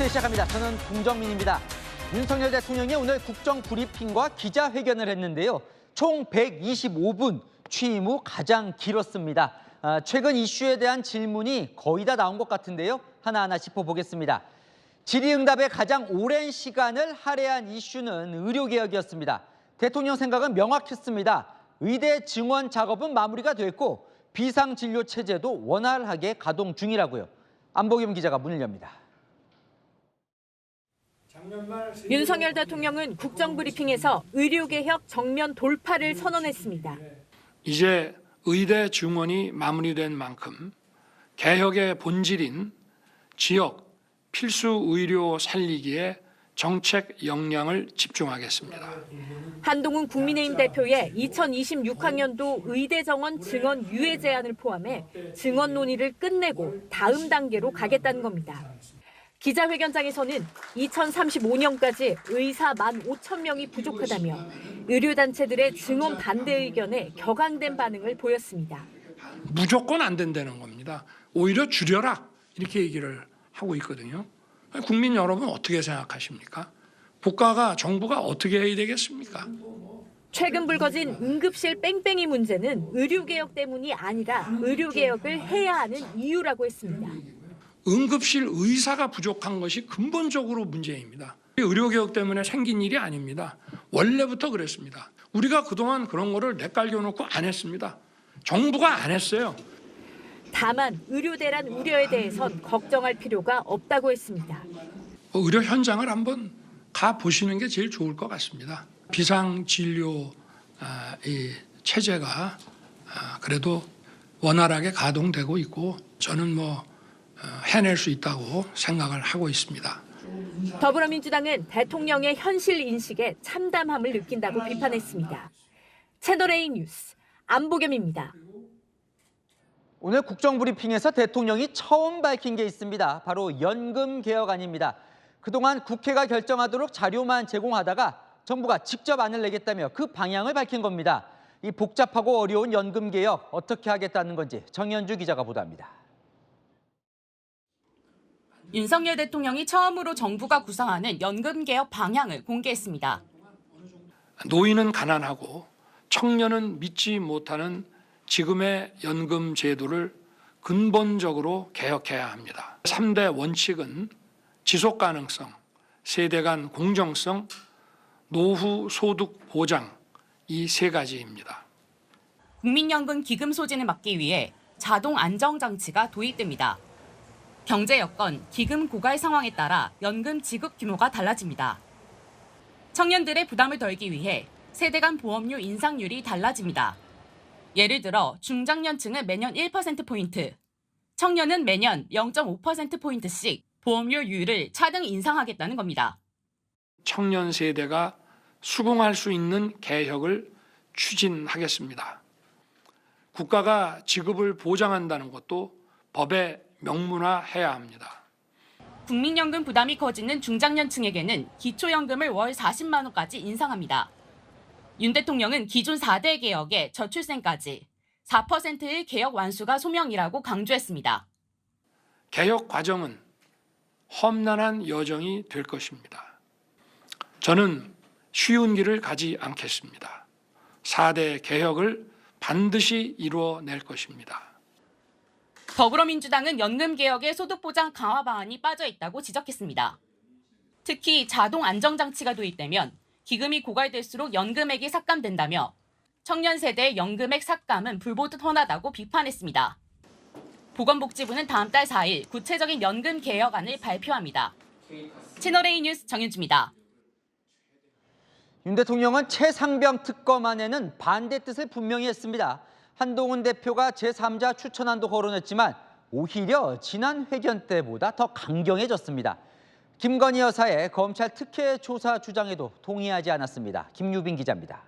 뉴스 시작합니다. 저는 공정민입니다. 윤석열 대통령이 오늘 국정 브리핑과 기자회견을 했는데요. 총 125분, 취임 후 가장 길었습니다. 최근 이슈에 대한 질문이 거의 다 나온 것 같은데요. 하나하나 짚어보겠습니다. 질의응답에 가장 오랜 시간을 할애한 이슈는 의료개혁이었습니다. 대통령 생각은 명확했습니다. 의대 증원 작업은 마무리가 됐고 비상진료 체제도 원활하게 가동 중이라고요. 안보겸 기자가 문을 엽니다. 윤석열 대통령은 국정브리핑에서 의료개혁 정면 돌파를 선언했습니다. 이제 의대 증원이 마무리된 만큼 개혁의 본질인 지역 필수 의료 살리기에 정책 역량을 집중하겠습니다. 한동훈 국민의힘 대표의 2026학년도 의대 정원 증원 유예 제안을 포함해 증원 논의를 끝내고 다음 단계로 가겠다는 겁니다. 기자회견장에서는 2035년까지 의사 15,000명이 부족하다며 의료단체들의 증원 반대 의견에 격앙된 반응을 보였습니다. 무조건 안 된다는 겁니다. 오히려 줄여라 이렇게 얘기를 하고 있거든요. 국민 여러분 어떻게 생각하십니까? 국가가 정부가 어떻게 해야 되겠습니까? 최근 불거진 응급실 뺑뺑이 문제는 의료개혁 때문이 아니라 의료개혁을 해야 하는 이유라고 했습니다. 응급실 의사가 부족한 것이 근본적으로 문제입니다. 의료개혁 때문에 생긴 일이 아닙니다. 원래부터 그랬습니다. 우리가 그동안 그런 거를 내깔겨놓고 안 했습니다. 정부가 안 했어요. 다만 의료대란 우려에 대해선 걱정할 필요가 없다고 했습니다. 의료 현장을 한번 가보시는 게 제일 좋을 것 같습니다. 비상진료 이 체제가 그래도 원활하게 가동되고 있고 저는 해낼 수 있다고 생각을 하고 있습니다. 더불어민주당은 대통령의 현실 인식에 참담함을 느낀다고 비판했습니다. 채널A 뉴스 안보겸입니다. 오늘 국정브리핑에서 대통령이 처음 밝힌 게 있습니다. 바로 연금 개혁안입니다. 그동안 국회가 결정하도록 자료만 제공하다가 정부가 직접 안을 내겠다며 그 방향을 밝힌 겁니다. 이 복잡하고 어려운 연금 개혁 어떻게 하겠다는 건지 정현주 기자가 보도합니다. 윤석열 대통령이 처음으로 정부가 구상하는 연금 개혁 방향을 공개했습니다. 노인은 가난하고 청년은 믿지 못하는 지금의 연금 제도를 근본적으로 개혁해야 합니다. 3대 원칙은 지속 가능성, 세대 간 공정성, 노후 소득 보장 이 세 가지입니다. 국민연금 기금 소진을 막기 위해 자동 안정장치가 도입됩니다. 경제 여건, 기금 고갈 상황에 따라 연금 지급 규모가 달라집니다. 청년들의 부담을 덜기 위해 세대 간 보험료 인상률이 달라집니다. 예를 들어 중장년층은 매년 1%포인트, 청년은 매년 0.5%포인트씩 보험료율을 차등 인상하겠다는 겁니다. 청년 세대가 수긍할 수 있는 개혁을 추진하겠습니다. 국가가 지급을 보장한다는 것도 법에 명문화해야 합니다. 국민연금 부담이 커지는 중장년층에게는 기초연금을 월 40만 원까지 인상합니다. 윤 대통령은 기존 4대 개혁에 저출생까지 4%의 개혁 완수가 소명이라고 강조했습니다. 개혁 과정은 험난한 여정이 될 것입니다. 저는 쉬운 길을 가지 않겠습니다. 4대 개혁을 반드시 이루어낼 것입니다. 더불어민주당은 연금개혁에 소득보장 강화 방안이 빠져 있다고 지적했습니다. 특히 자동 안정장치가 도입되면 기금이 고갈될수록 연금액이 삭감된다며 청년 세대의 연금액 삭감은 불보듯 뻔하다고 비판했습니다. 보건복지부는 다음 달 4일 구체적인 연금 개혁안을 발표합니다. 채널A 뉴스 정현주입니다. 윤 대통령은 최상병 특검안에는 반대 뜻을 분명히 했습니다. 한동훈 대표가 제3자 추천안도 거론했지만 오히려 지난 회견 때보다 더 강경해졌습니다. 김건희 여사의 검찰 특혜 조사 주장에도 동의하지 않았습니다. 김유빈 기자입니다.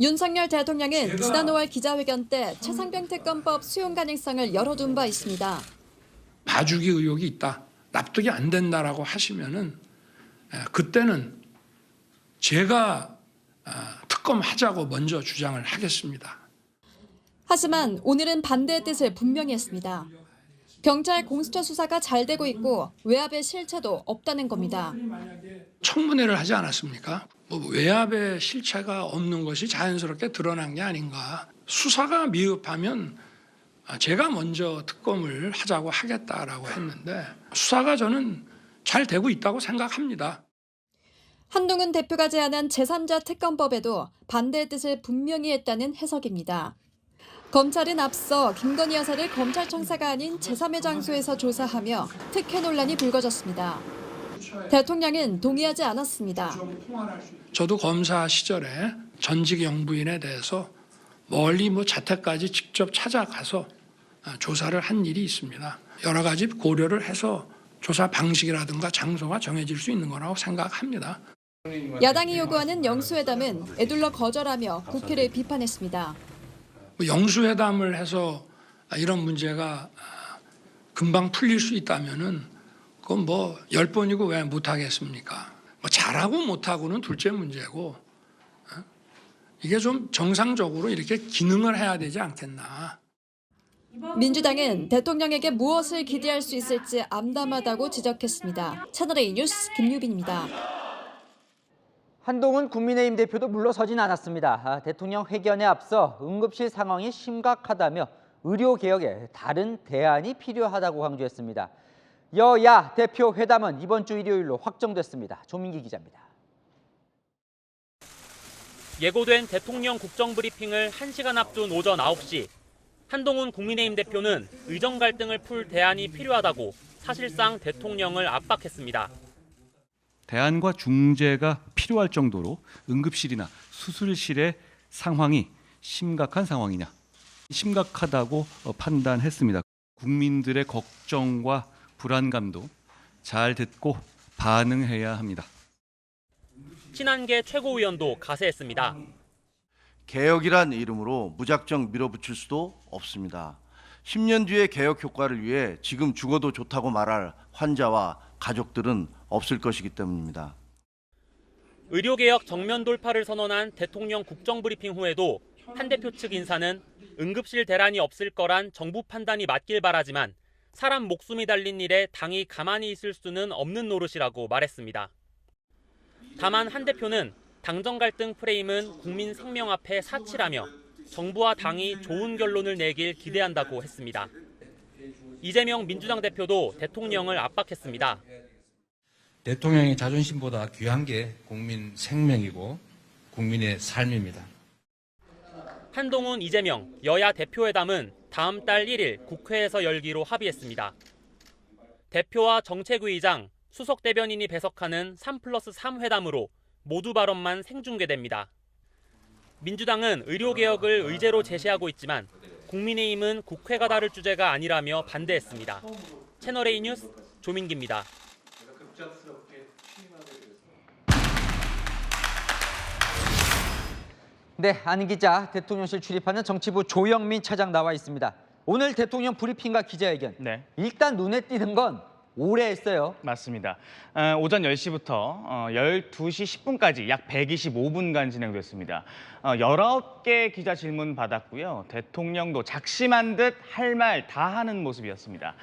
윤석열 대통령은 지난 5월 기자회견 때 최상병 특검법 수용 가능성을 열어둔 바 있습니다. 봐주기 의혹이 있다, 납득이 안 된다라고 하시면은 그때는 제가 특검하자고 먼저 주장을 하겠습니다. 하지만 오늘은 반대의 뜻을 분명히 했습니다. 경찰 공수처 수사가 잘 되고 있고 외압의 실체도 없다는 겁니다. 청문회를 하지 않았습니까? 외압의 실체가 없는 것이 자연스럽게 드러난 게 아닌가. 수사가 미흡하면 제가 먼저 특검을 하자고 하겠다라고 했는데 수사가 저는 잘 되고 있다고 생각합니다. 한동훈 대표가 제안한 제3자 특검법에도 반대의 뜻을 분명히 했다는 해석입니다. 검찰은 앞서 김건희 여사를 검찰청사가 아닌 제3의 장소에서 조사하며 특혜 논란이 불거졌습니다. 대통령은 동의하지 않았습니다. 저도 검사 시절에 전직 영부인에 대해서 멀리 자택까지 직접 찾아가서 조사를 한 일이 있습니다. 여러 가지 고려를 해서 조사 방식이라든가 장소가 정해질 수 있는 거라고 생각합니다. 야당이 요구하는 영수회담은 애둘러 거절하며 국회를 비판했습니다. 영수회담을 해서 이런 문제가 금방 풀릴 수 있다면은 그건 10번이고 왜 못하겠습니까? 잘하고 못하고는 둘째 문제고 이게 좀 정상적으로 이렇게 기능을 해야 되지 않겠나. 민주당은 대통령에게 무엇을 기대할 수 있을지 암담하다고 지적했습니다. 채널A 뉴스 김유빈입니다. 한동훈 국민의힘 대표도 물러서진 않았습니다. 대통령 회견에 앞서 응급실 상황이 심각하다며 의료개혁에 다른 대안이 필요하다고 강조했습니다. 여야 대표 회담은 이번 주 일요일로 확정됐습니다. 조민기 기자입니다. 예고된 대통령 국정브리핑을 1시간 앞둔 오전 9시, 한동훈 국민의힘 대표는 의정 갈등을 풀 대안이 필요하다고 사실상 대통령을 압박했습니다. 대안과 중재가 필요할 정도로 응급실이나 수술실의 상황이 심각한 상황이냐? 심각하다고 판단했습니다. 국민들의 걱정과 불안감도 잘 듣고 반응해야 합니다. 친한계 최고위원도 가세했습니다. 개혁이란 이름으로 무작정 밀어붙일 수도 없습니다. 10년 뒤의 개혁 효과를 위해 지금 죽어도 좋다고 말할 환자와 가족들은 없을 것이기 때문입니다. 의료개혁 정면 돌파를 선언한 대통령 국정브리핑 후에도 한 대표 측 인사는 응급실 대란이 없을 거란 정부 판단이 맞길 바라지만 사람 목숨이 달린 일에 당이 가만히 있을 수는 없는 노릇이라고 말했습니다. 다만 한 대표는 당정 갈등 프레임은 국민 생명 앞에 사치라며 정부와 당이 좋은 결론을 내길 기대한다고 했습니다. 이재명 민주당 대표도 대통령을 압박했습니다. 대통령의 자존심보다 귀한 게 국민 생명이고 국민의 삶입니다. 한동훈, 이재명 여야 대표회담은 다음 달 1일 국회에서 열기로 합의했습니다. 대표와 정책위의장, 수석 대변인이 배석하는 3+3 회담으로 모두 발언만 생중계됩니다. 민주당은 의료개혁을 의제로 제시하고 있지만 국민의힘은 국회가 다룰 주제가 아니라며 반대했습니다. 채널A 뉴스 조민기입니다. 네, 안 기자, 대통령실 출입하는 정치부 조영민 차장 나와 있습니다. 오늘 대통령 브리핑과 기자회견. 네. 일단 눈에 띄는 건 오래 했어요. 맞습니다. 오전 10시부터 12시 10분까지 약 125분간 진행됐습니다. 19개 기자 질문 받았고요. 대통령도 작심한 듯 할 말 다 하는 모습이었습니다.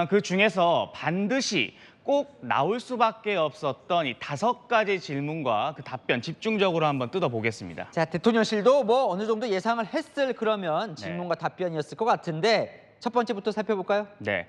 그 중에서 반드시 꼭 나올 수밖에 없었던 이 5가지 질문과 그 답변 집중적으로 한번 뜯어보겠습니다. 자, 대통령실도 어느 정도 예상을 했을 그러면 질문과 답변이었을 것 같은데 첫 번째부터 살펴볼까요? 네,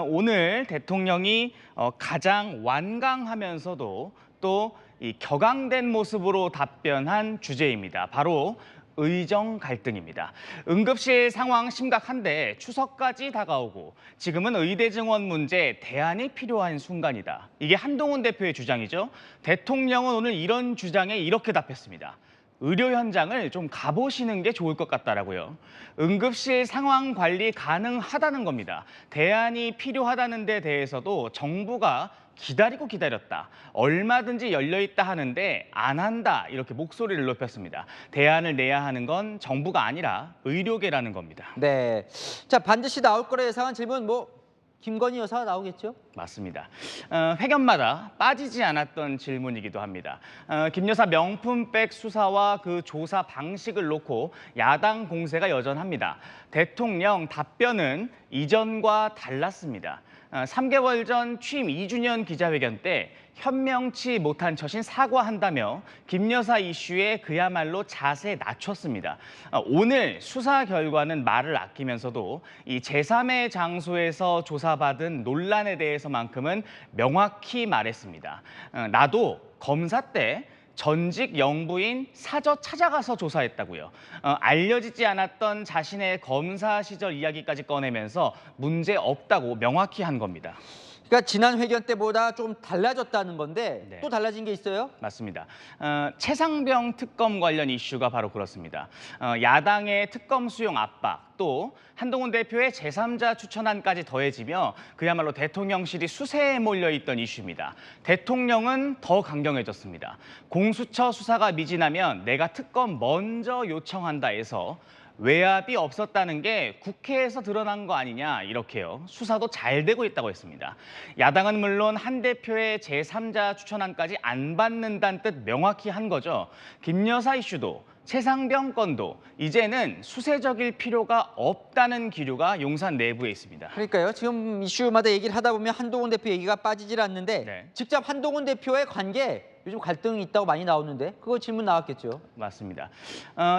오늘 대통령이 가장 완강하면서도 또 이 격앙된 모습으로 답변한 주제입니다. 바로 의정 갈등입니다. 응급실 상황 심각한데 추석까지 다가오고 지금은 의대 증원 문제 대안이 필요한 순간이다. 이게 한동훈 대표의 주장이죠. 대통령은 오늘 이런 주장에 이렇게 답했습니다. 의료 현장을 좀 가보시는 게 좋을 것 같다라고요. 응급실 상황 관리 가능하다는 겁니다. 대안이 필요하다는 데 대해서도 정부가 기다리고 기다렸다. 얼마든지 열려있다 하는데 안 한다. 이렇게 목소리를 높였습니다. 대안을 내야 하는 건 정부가 아니라 의료계라는 겁니다. 네. 자, 반드시 나올 거라 예상한 질문 김건희 여사가 나오겠죠? 맞습니다. 회견마다 빠지지 않았던 질문이기도 합니다. 김 여사 명품백 수사와 그 조사 방식을 놓고 야당 공세가 여전합니다. 대통령 답변은 이전과 달랐습니다. 3개월 전 취임 2주년 기자회견 때 현명치 못한 처신 사과한다며 김 여사 이슈에 그야말로 자세 낮췄습니다. 오늘 수사 결과는 말을 아끼면서도 이 제3의 장소에서 조사받은 논란에 대해서만큼은 명확히 말했습니다. 나도 검사 때 전직 영부인 사저 찾아가서 조사했다고요. 알려지지 않았던 자신의 검사 시절 이야기까지 꺼내면서 문제 없다고 명확히 한 겁니다. 그러니까 지난 회견 때보다 좀 달라졌다는 건데 네. 또 달라진 게 있어요? 맞습니다. 최상병 특검 관련 이슈가 바로 그렇습니다. 야당의 특검 수용 압박, 또 한동훈 대표의 제3자 추천안까지 더해지며 그야말로 대통령실이 수세에 몰려있던 이슈입니다. 대통령은 더 강경해졌습니다. 공수처 수사가 미진하면 내가 특검 먼저 요청한다 해서 외압이 없었다는 게 국회에서 드러난 거 아니냐 이렇게요. 수사도 잘 되고 있다고 했습니다. 야당은 물론 한 대표의 제3자 추천안까지 안 받는다는 뜻 명확히 한 거죠. 김 여사 이슈도 최상병 건도 이제는 수세적일 필요가 없다는 기류가 용산 내부에 있습니다. 그러니까요. 지금 이슈마다 얘기를 하다 보면 한동훈 대표 얘기가 빠지질 않는데 네. 직접 한동훈 대표의 관계 요즘 갈등이 있다고 많이 나오는데 그거 질문 나왔겠죠. 맞습니다.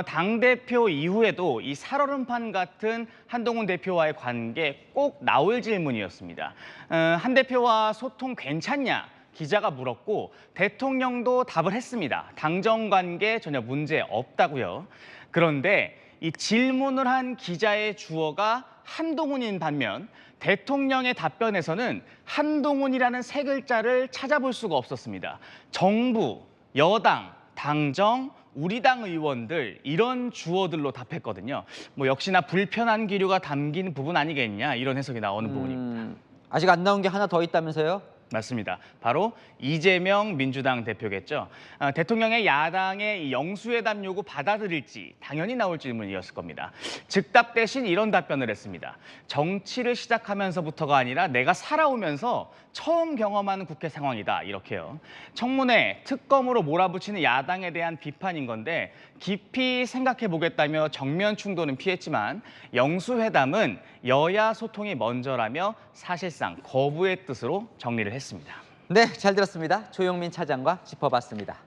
당대표 이후에도 이 살얼음판 같은 한동훈 대표와의 관계 꼭 나올 질문이었습니다. 한 대표와 소통 괜찮냐? 기자가 물었고 대통령도 답을 했습니다. 당정 관계 전혀 문제 없다고요. 그런데 이 질문을 한 기자의 주어가 한동훈인 반면 대통령의 답변에서는 한동훈이라는 세 글자를 찾아볼 수가 없었습니다. 정부, 여당, 당정, 우리 당 의원들 이런 주어들로 답했거든요. 뭐 역시나 불편한 기류가 담긴 부분 아니겠냐 이런 해석이 나오는 부분입니다. 아직 안 나온 게 하나 더 있다면서요? 맞습니다. 바로 이재명 민주당 대표겠죠. 대통령의 야당의 이 영수회담 요구 받아들일지 당연히 나올 질문이었을 겁니다. 즉답 대신 이런 답변을 했습니다. 정치를 시작하면서부터가 아니라 내가 살아오면서 처음 경험하는 국회 상황이다. 이렇게요. 청문회 특검으로 몰아붙이는 야당에 대한 비판인 건데 깊이 생각해 보겠다며 정면 충돌은 피했지만 영수회담은 여야 소통이 먼저라며 사실상 거부의 뜻으로 정리를 했습니다. 네, 잘 들었습니다. 조용민 차장과 짚어봤습니다.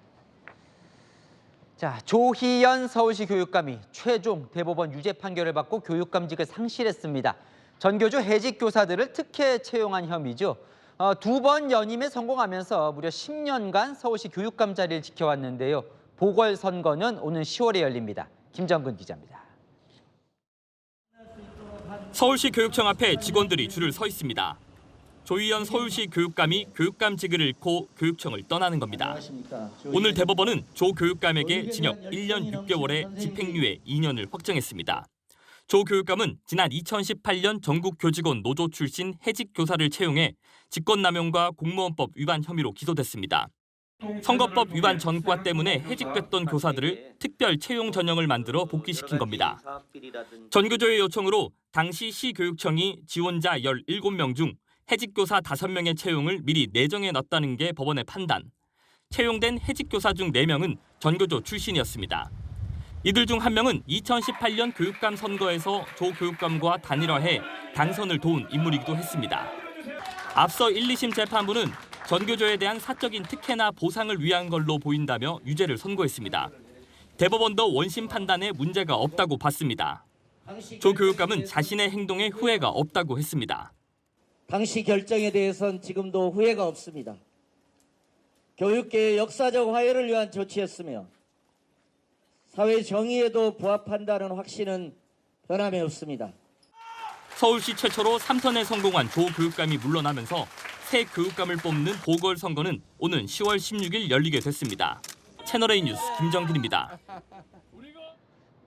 자, 조희연 서울시 교육감이 최종 대법원 유죄 판결을 받고 교육감직을 상실했습니다. 전교조 해직 교사들을 특혜 채용한 혐의죠. 2번 연임에 성공하면서 무려 10년간 서울시 교육감 자리를 지켜왔는데요. 보궐선거는 오는 10월에 열립니다. 김정근 기자입니다. 서울시 교육청 앞에 직원들이 줄을 서 있습니다. 조희연 서울시 교육감이 교육감직을 잃고 교육청을 떠나는 겁니다. 오늘 대법원은 조 교육감에게 징역 1년 6개월에 집행유예 2년을 확정했습니다. 조 교육감은 지난 2018년 전국교직원 노조 출신 해직 교사를 채용해 직권남용과 공무원법 위반 혐의로 기소됐습니다. 선거법 위반 전과 때문에 해직됐던 교사들을 특별 채용 전형을 만들어 복귀시킨 겁니다. 전교조의 요청으로 당시 시교육청이 지원자 17명 중 해직교사 5명의 채용을 미리 내정해 놨다는 게 법원의 판단. 채용된 해직교사 중 4명은 전교조 출신이었습니다. 이들 중 1명은 2018년 교육감 선거에서 조 교육감과 단일화해 당선을 도운 인물이기도 했습니다. 앞서 1, 2심 재판부는 전교조에 대한 사적인 특혜나 보상을 위한 걸로 보인다며 유죄를 선고했습니다. 대법원도 원심 판단에 문제가 없다고 봤습니다. 조 교육감은 자신의 행동에 후회가 없다고 했습니다. 당시 결정에 대해서는 지금도 후회가 없습니다. 교육계의 역사적 화해를 위한 조치였으며 사회 정의에도 부합한다는 확신은 변함이 없습니다. 서울시 최초로 3선에 성공한 조 교육감이 물러나면서 새 교육감을 뽑는 보궐선거는 오는 10월 16일 열리게 됐습니다. 채널A 뉴스 김정근입니다.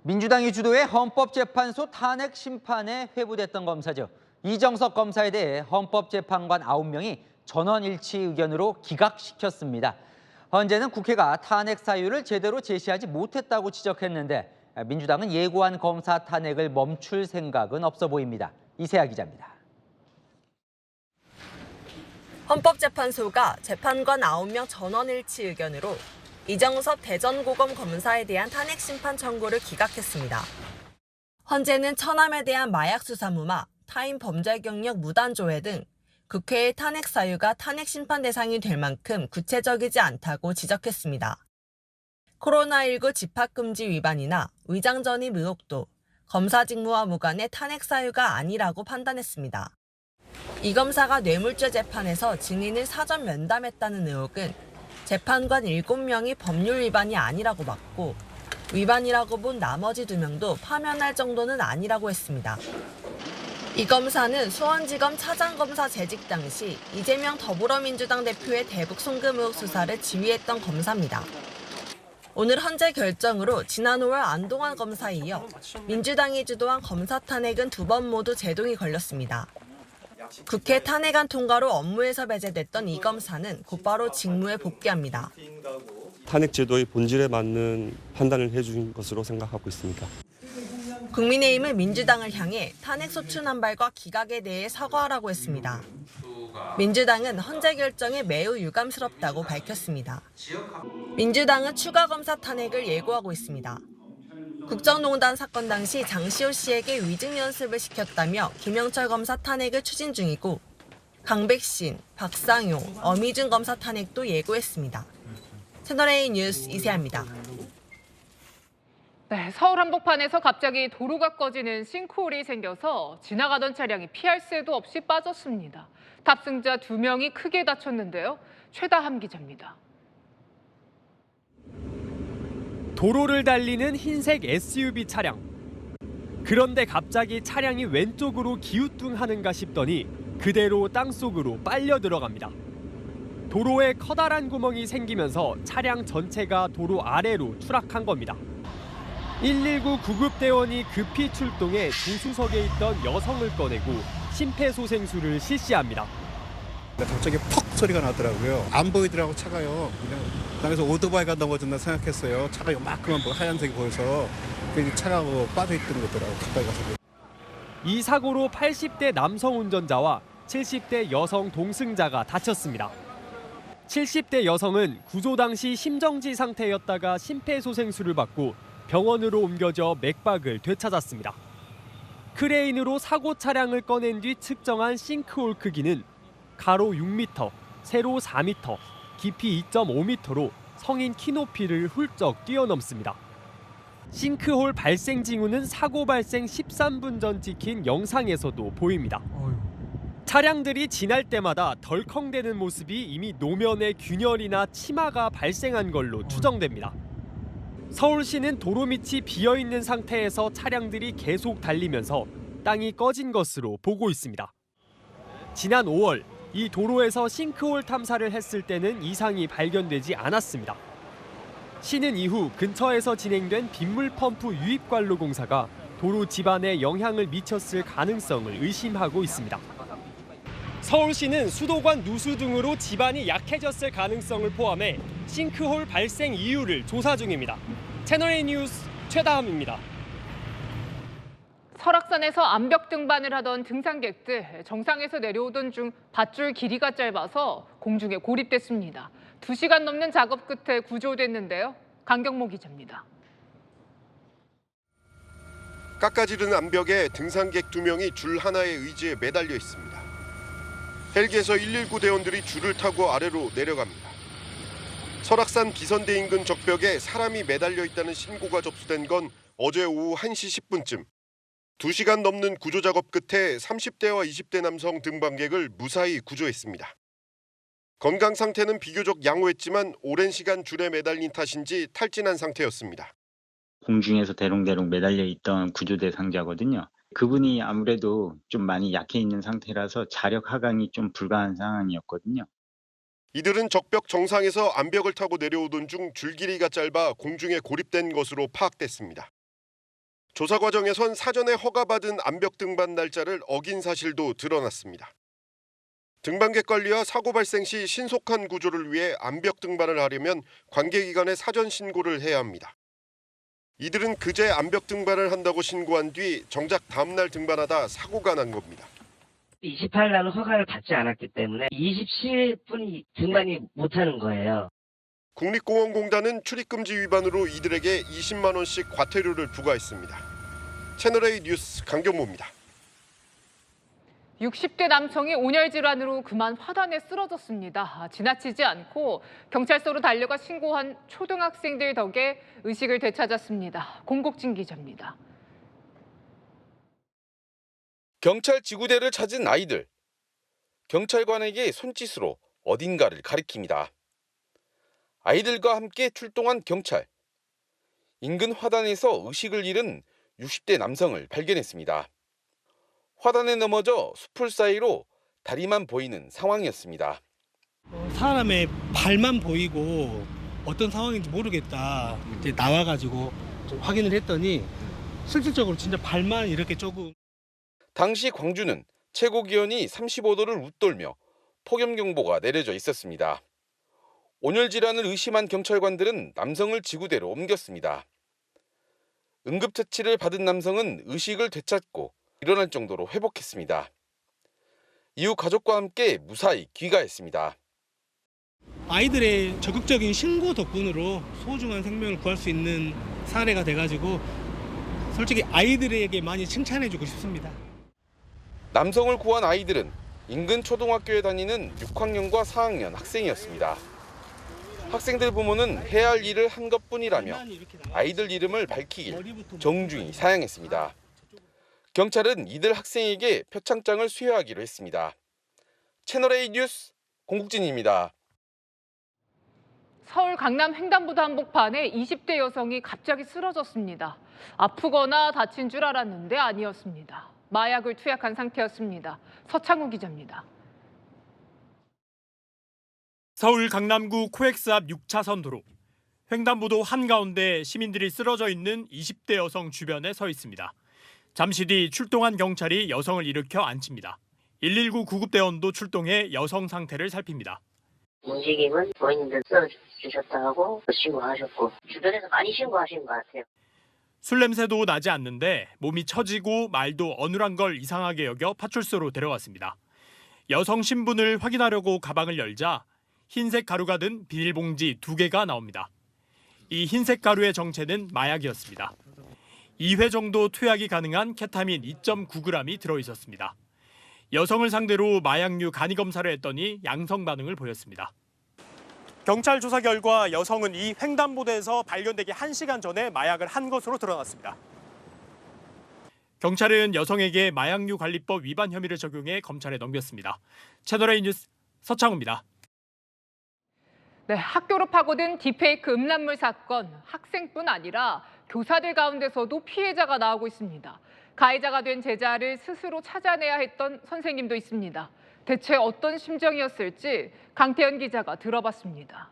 민주당이 주도해 헌법재판소 탄핵 심판에 회부됐던 검사죠. 이정석 검사에 대해 헌법재판관 9명이 전원일치 의견으로 기각시켰습니다. 헌재는 국회가 탄핵 사유를 제대로 제시하지 못했다고 지적했는데 민주당은 예고한 검사 탄핵을 멈출 생각은 없어 보입니다. 이세아 기자입니다. 헌법재판소가 재판관 9명 전원일치 의견으로 이정섭 대전고검 검사에 대한 탄핵심판 청구를 기각했습니다. 헌재는 처남에 대한 마약 수사 무마, 타인 범죄 경력 무단 조회 등 국회의 탄핵 사유가 탄핵 심판 대상이 될 만큼 구체적이지 않다고 지적했습니다. 코로나19 집합금지 위반이나 위장 전입 의혹도 검사 직무와 무관의 탄핵 사유가 아니라고 판단했습니다. 이 검사가 뇌물죄 재판에서 증인을 사전 면담했다는 의혹은 재판관 7명이 법률 위반이 아니라고 맞고 위반이라고 본 나머지 2명도 파면할 정도는 아니라고 했습니다. 이 검사는 수원지검 차장검사 재직 당시 이재명 더불어민주당 대표의 대북 송금 의혹 수사를 지휘했던 검사입니다. 오늘 헌재 결정으로 지난 5월 안동환 검사에 이어 민주당이 주도한 검사 탄핵은 2번 모두 제동이 걸렸습니다. 국회 탄핵안 통과로 업무에서 배제됐던 이 검사는 곧바로 직무에 복귀합니다. 탄핵 제도의 본질에 맞는 판단을 해준 것으로 생각하고 있습니다. 국민의힘은 민주당을 향해 탄핵 소추 남발과 기각에 대해 사과하라고 했습니다. 민주당은 헌재 결정에 매우 유감스럽다고 밝혔습니다. 민주당은 추가 검사 탄핵을 예고하고 있습니다. 국정농단 사건 당시 장시호 씨에게 위증 연습을 시켰다며 김영철 검사 탄핵을 추진 중이고 강백신, 박상용, 어미준 검사 탄핵도 예고했습니다. 채널A 뉴스 이세아입니다. 네, 서울 한복판에서 갑자기 도로가 꺼지는 싱크홀이 생겨서 지나가던 차량이 피할 새도 없이 빠졌습니다. 탑승자 2명이 크게 다쳤는데요. 최다함 기자입니다. 도로를 달리는 흰색 SUV 차량. 그런데 갑자기 차량이 왼쪽으로 기우뚱하는가 싶더니 그대로 땅속으로 빨려 들어갑니다. 도로에 커다란 구멍이 생기면서 차량 전체가 도로 아래로 추락한 겁니다. 119 구급대원이 급히 출동해 조수석에 있던 여성을 꺼내고 심폐소생술을 실시합니다. 갑자기 퍽 소리가 나더라고요. 안 보이더라고 차가요. 그래서 오토바이가 넘어졌나 생각했어요. 차가 요만큼만 하얀색이 보여서 차가 빠져있던 거더라고요. 가까이 가서. 이 사고로 80대 남성 운전자와 70대 여성 동승자가 다쳤습니다. 70대 여성은 구조 당시 심정지 상태였다가 심폐소생술을 받고 병원으로 옮겨져 맥박을 되찾았습니다. 크레인으로 사고 차량을 꺼낸 뒤 측정한 싱크홀 크기는 가로 6m, 세로 4m, 깊이 2.5m로 성인 키높이를 훌쩍 뛰어넘습니다. 싱크홀 발생 징후는 사고 발생 13분 전 찍힌 영상에서도 보입니다. 차량들이 지날 때마다 덜컹대는 모습이 이미 노면에 균열이나 치마가 발생한 걸로 추정됩니다. 서울시는 도로 밑이 비어있는 상태에서 차량들이 계속 달리면서 땅이 꺼진 것으로 보고 있습니다. 지난 5월 이 도로에서 싱크홀 탐사를 했을 때는 이상이 발견되지 않았습니다. 시는 이후 근처에서 진행된 빗물 펌프 유입 관로 공사가 도로 집안에 영향을 미쳤을 가능성을 의심하고 있습니다. 서울시는 수도관 누수 등으로 집안이 약해졌을 가능성을 포함해 싱크홀 발생 이유를 조사 중입니다. 채널A 뉴스 최다함입니다. 설악산에서 암벽 등반을 하던 등산객들 정상에서 내려오던 중 밧줄 길이가 짧아서 공중에 고립됐습니다. 2시간 넘는 작업 끝에 구조됐는데요. 강경모 기자입니다. 깎아지른 암벽에 등산객 2명이 줄 하나에 의지에 매달려 있습니다. 헬기에서 119 대원들이 줄을 타고 아래로 내려갑니다. 설악산 기선대 인근 적벽에 사람이 매달려 있다는 신고가 접수된 건 어제 오후 1시 10분쯤. 2시간 넘는 구조작업 끝에 30대와 20대 남성 등반객을 무사히 구조했습니다. 건강 상태는 비교적 양호했지만 오랜 시간 줄에 매달린 탓인지 탈진한 상태였습니다. 공중에서 대롱대롱 매달려 있던 구조 대상자거든요. 그분이 아무래도 좀 많이 약해 있는 상태라서 자력 하강이 좀 불가한 상황이었거든요. 이들은 적벽 정상에서 암벽을 타고 내려오던 중 줄 길이가 짧아 공중에 고립된 것으로 파악됐습니다. 조사 과정에선 사전에 허가받은 암벽 등반 날짜를 어긴 사실도 드러났습니다. 등반객 관리와 사고 발생 시 신속한 구조를 위해 암벽 등반을 하려면 관계기관에 사전 신고를 해야 합니다. 이들은 그제 암벽 등반을 한다고 신고한 뒤 정작 다음 날 등반하다 사고가 난 겁니다. 28일 날은 허가를 받지 않았기 때문에 27분이 등반이 못하는 거예요. 국립공원공단은 출입금지 위반으로 이들에게 20만 원씩 과태료를 부과했습니다. 채널A 뉴스 강경모입니다. 60대 남성이 온열 질환으로 그만 화단에 쓰러졌습니다. 지나치지 않고 경찰서로 달려가 신고한 초등학생들 덕에 의식을 되찾았습니다. 공국진 기자입니다. 경찰 지구대를 찾은 아이들. 경찰관에게 손짓으로 어딘가를 가리킵니다. 아이들과 함께 출동한 경찰. 인근 화단에서 의식을 잃은 60대 남성을 발견했습니다. 화단에 넘어져 수풀 사이로 다리만 보이는 상황이었습니다. 사람의 발만 보이고 어떤 상황인지 모르겠다. 이제 나와가지고 좀 확인을 했더니 실질적으로 진짜 발만 이렇게 조금. 당시 광주는 최고 기온이 35도를 웃돌며 폭염경보가 내려져 있었습니다. 온열 질환을 의심한 경찰관들은 남성을 지구대로 옮겼습니다. 응급처치를 받은 남성은 의식을 되찾고 일어날 정도로 회복했습니다. 이후 가족과 함께 무사히 귀가했습니다. 아이들의 적극적인 신고 덕분으로 소중한 생명을 구할 수 있는 사례가 돼가지고 솔직히 아이들에게 많이 칭찬해주고 싶습니다. 남성을 구한 아이들은 인근 초등학교에 다니는 6학년과 4학년 학생이었습니다. 학생들 부모는 해야 할 일을 한 것뿐이라며 아이들 이름을 밝히길 정중히 사양했습니다. 경찰은 이들 학생에게 표창장을 수여하기로 했습니다. 채널A 뉴스 공국진입니다. 서울 강남 횡단보도 한복판에 20대 여성이 갑자기 쓰러졌습니다. 아프거나 다친 줄 알았는데 아니었습니다. 마약을 투약한 상태였습니다. 서창우 기자입니다. 서울 강남구 코엑스 앞 6차선 도로. 횡단보도 한가운데 시민들이 쓰러져 있는 20대 여성 주변에 서 있습니다. 잠시 뒤 출동한 경찰이 여성을 일으켜 앉힙니다. 119 구급대원도 출동해 여성 상태를 살핍니다. 움직임은 본인들 쓰러주셨다고 신고하셨고 주변에서 많이 신고하신 것 같아요. 술 냄새도 나지 않는데 몸이 처지고 말도 어눌한 걸 이상하게 여겨 파출소로 데려갔습니다. 여성 신분을 확인하려고 가방을 열자 흰색 가루가 든 비닐봉지 2개가 나옵니다. 이 흰색 가루의 정체는 마약이었습니다. 2회 정도 투약이 가능한 케타민 2.9g이 들어있었습니다. 여성을 상대로 마약류 간이 검사를 했더니 양성 반응을 보였습니다. 경찰 조사 결과 여성은 이 횡단보도에서 발견되기 1시간 전에 마약을 한 것으로 드러났습니다. 경찰은 여성에게 마약류 관리법 위반 혐의를 적용해 검찰에 넘겼습니다. 채널A 뉴스 서창우입니다. 네, 학교로 파고든 딥페이크 음란물 사건, 학생뿐 아니라 교사들 가운데서도 피해자가 나오고 있습니다. 가해자가 된 제자를 스스로 찾아내야 했던 선생님도 있습니다. 대체 어떤 심정이었을지 강태현 기자가 들어봤습니다.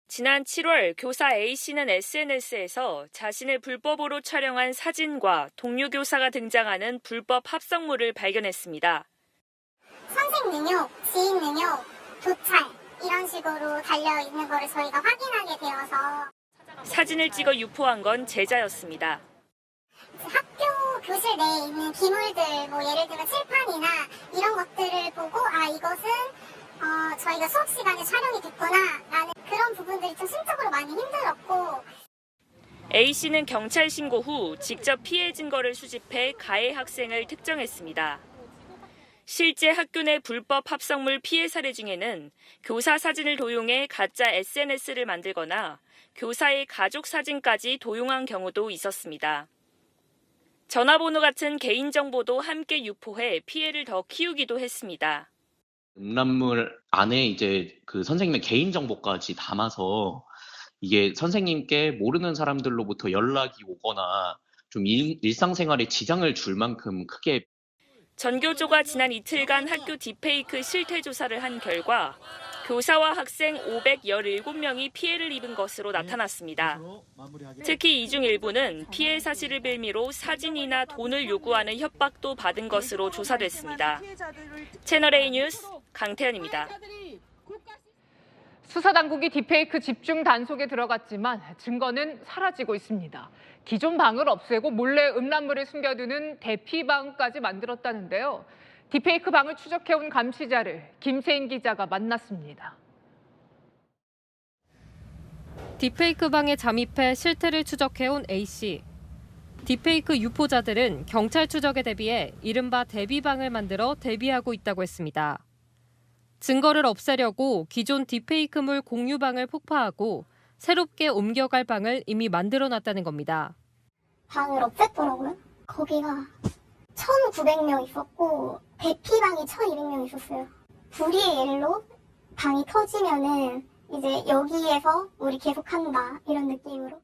지난 7월 교사 A씨는 SNS에서 자신을 불법으로 촬영한 사진과 동료 교사가 등장하는 불법 합성물을 발견했습니다. 선생 능욕, 지인 능욕, 도찰 이런 식으로 달려있는 거를 저희가 확인하게 되어서 사진을 찍어 유포한 건 제자였습니다. 학교 교실 내에 있는 기물들, 뭐 예를 들면 칠판이나 이런 것들을 보고 이것은 저희가 수업 시간에 촬영이 됐구나라는 그런 부분들이 좀 심적으로 많이 힘들었고 A씨는 경찰 신고 후 직접 피해 증거를 수집해 가해 학생을 특정했습니다. 실제 학교 내 불법 합성물 피해 사례 중에는 교사 사진을 도용해 가짜 SNS를 만들거나 교사의 가족 사진까지 도용한 경우도 있었습니다. 전화번호 같은 개인정보도 함께 유포해 피해를 더 키우기도 했습니다. 음란물 안에 이제 그 선생님의 개인정보까지 담아서 이게 선생님께 모르는 사람들로부터 연락이 오거나 좀 일상생활에 지장을 줄 만큼 크게 전교조가 지난 이틀간 학교 딥페이크 실태 조사를 한 결과 교사와 학생 517명이 피해를 입은 것으로 나타났습니다. 특히 이 중 일부는 피해 사실을 빌미로 사진이나 돈을 요구하는 협박도 받은 것으로 조사됐습니다. 채널A 뉴스 강태현입니다. 수사당국이 딥페이크 집중 단속에 들어갔지만 증거는 사라지고 있습니다. 기존 방을 없애고 몰래 음란물을 숨겨두는 대피방까지 만들었다는데요. 딥페이크 방을 추적해온 감시자를 김세인 기자가 만났습니다. 딥페이크 방에 잠입해 실태를 추적해온 A씨. 딥페이크 유포자들은 경찰 추적에 대비해 이른바 대비방을 만들어 대비하고 있다고 했습니다. 증거를 없애려고 기존 딥페이크물 공유방을 폭파하고 새롭게 옮겨갈 방을 이미 만들어놨다는 겁니다. 방을 없앴더라고요. 거기가 1,900명 있었고 대피방이 1,200명 있었어요. 불의의 일로 방이 터지면은 이제 여기에서 우리 계속한다 이런 느낌으로.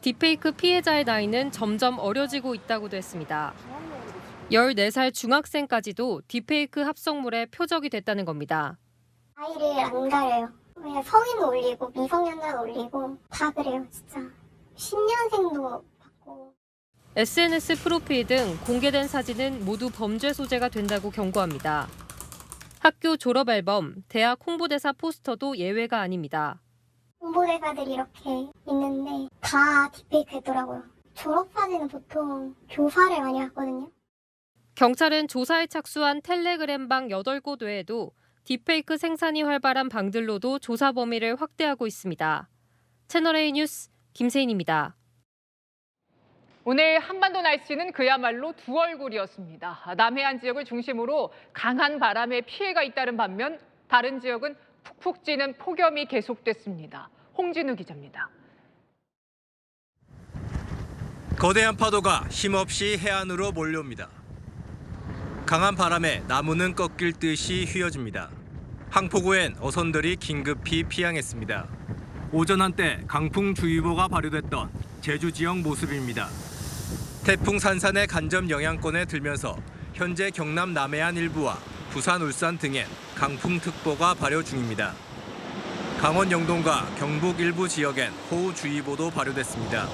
딥페이크 피해자의 나이는 점점 어려지고 있다고도 했습니다. 14살 중학생까지도 딥페이크 합성물에 표적이 됐다는 겁니다. 아이를 안 가려요. 그냥 성인 올리고 미성년자 올리고 다 그래요, 진짜. 10년생도 받고. SNS 프로필 등 공개된 사진은 모두 범죄 소재가 된다고 경고합니다. 학교 졸업 앨범, 대학 홍보대사 포스터도 예외가 아닙니다. 홍보대사들이 이렇게 있는데 다 딥페이크 했더라고요. 졸업사진은 보통 교사를 많이 왔거든요. 경찰은 조사에 착수한 텔레그램 방 8곳 외에도 딥페이크 생산이 활발한 방들로도 조사 범위를 확대하고 있습니다. 채널A 뉴스 김세인입니다. 오늘 한반도 날씨는 그야말로 두 얼굴이었습니다. 남해안 지역을 중심으로 강한 바람에 피해가 잇따른 반면 다른 지역은 푹푹 찌는 폭염이 계속됐습니다. 홍진우 기자입니다. 거대한 파도가 힘없이 해안으로 몰려옵니다. 강한 바람에 나무는 꺾일 듯이 휘어집니다. 항포구엔 어선들이 긴급히 피항했습니다. 오전 한때 강풍주의보가 발효됐던 제주 지역 모습입니다. 태풍 산산의 간접 영향권에 들면서 현재 경남 남해안 일부와 부산, 울산 등엔 강풍특보가 발효 중입니다. 강원 영동과 경북 일부 지역엔 호우주의보도 발효됐습니다.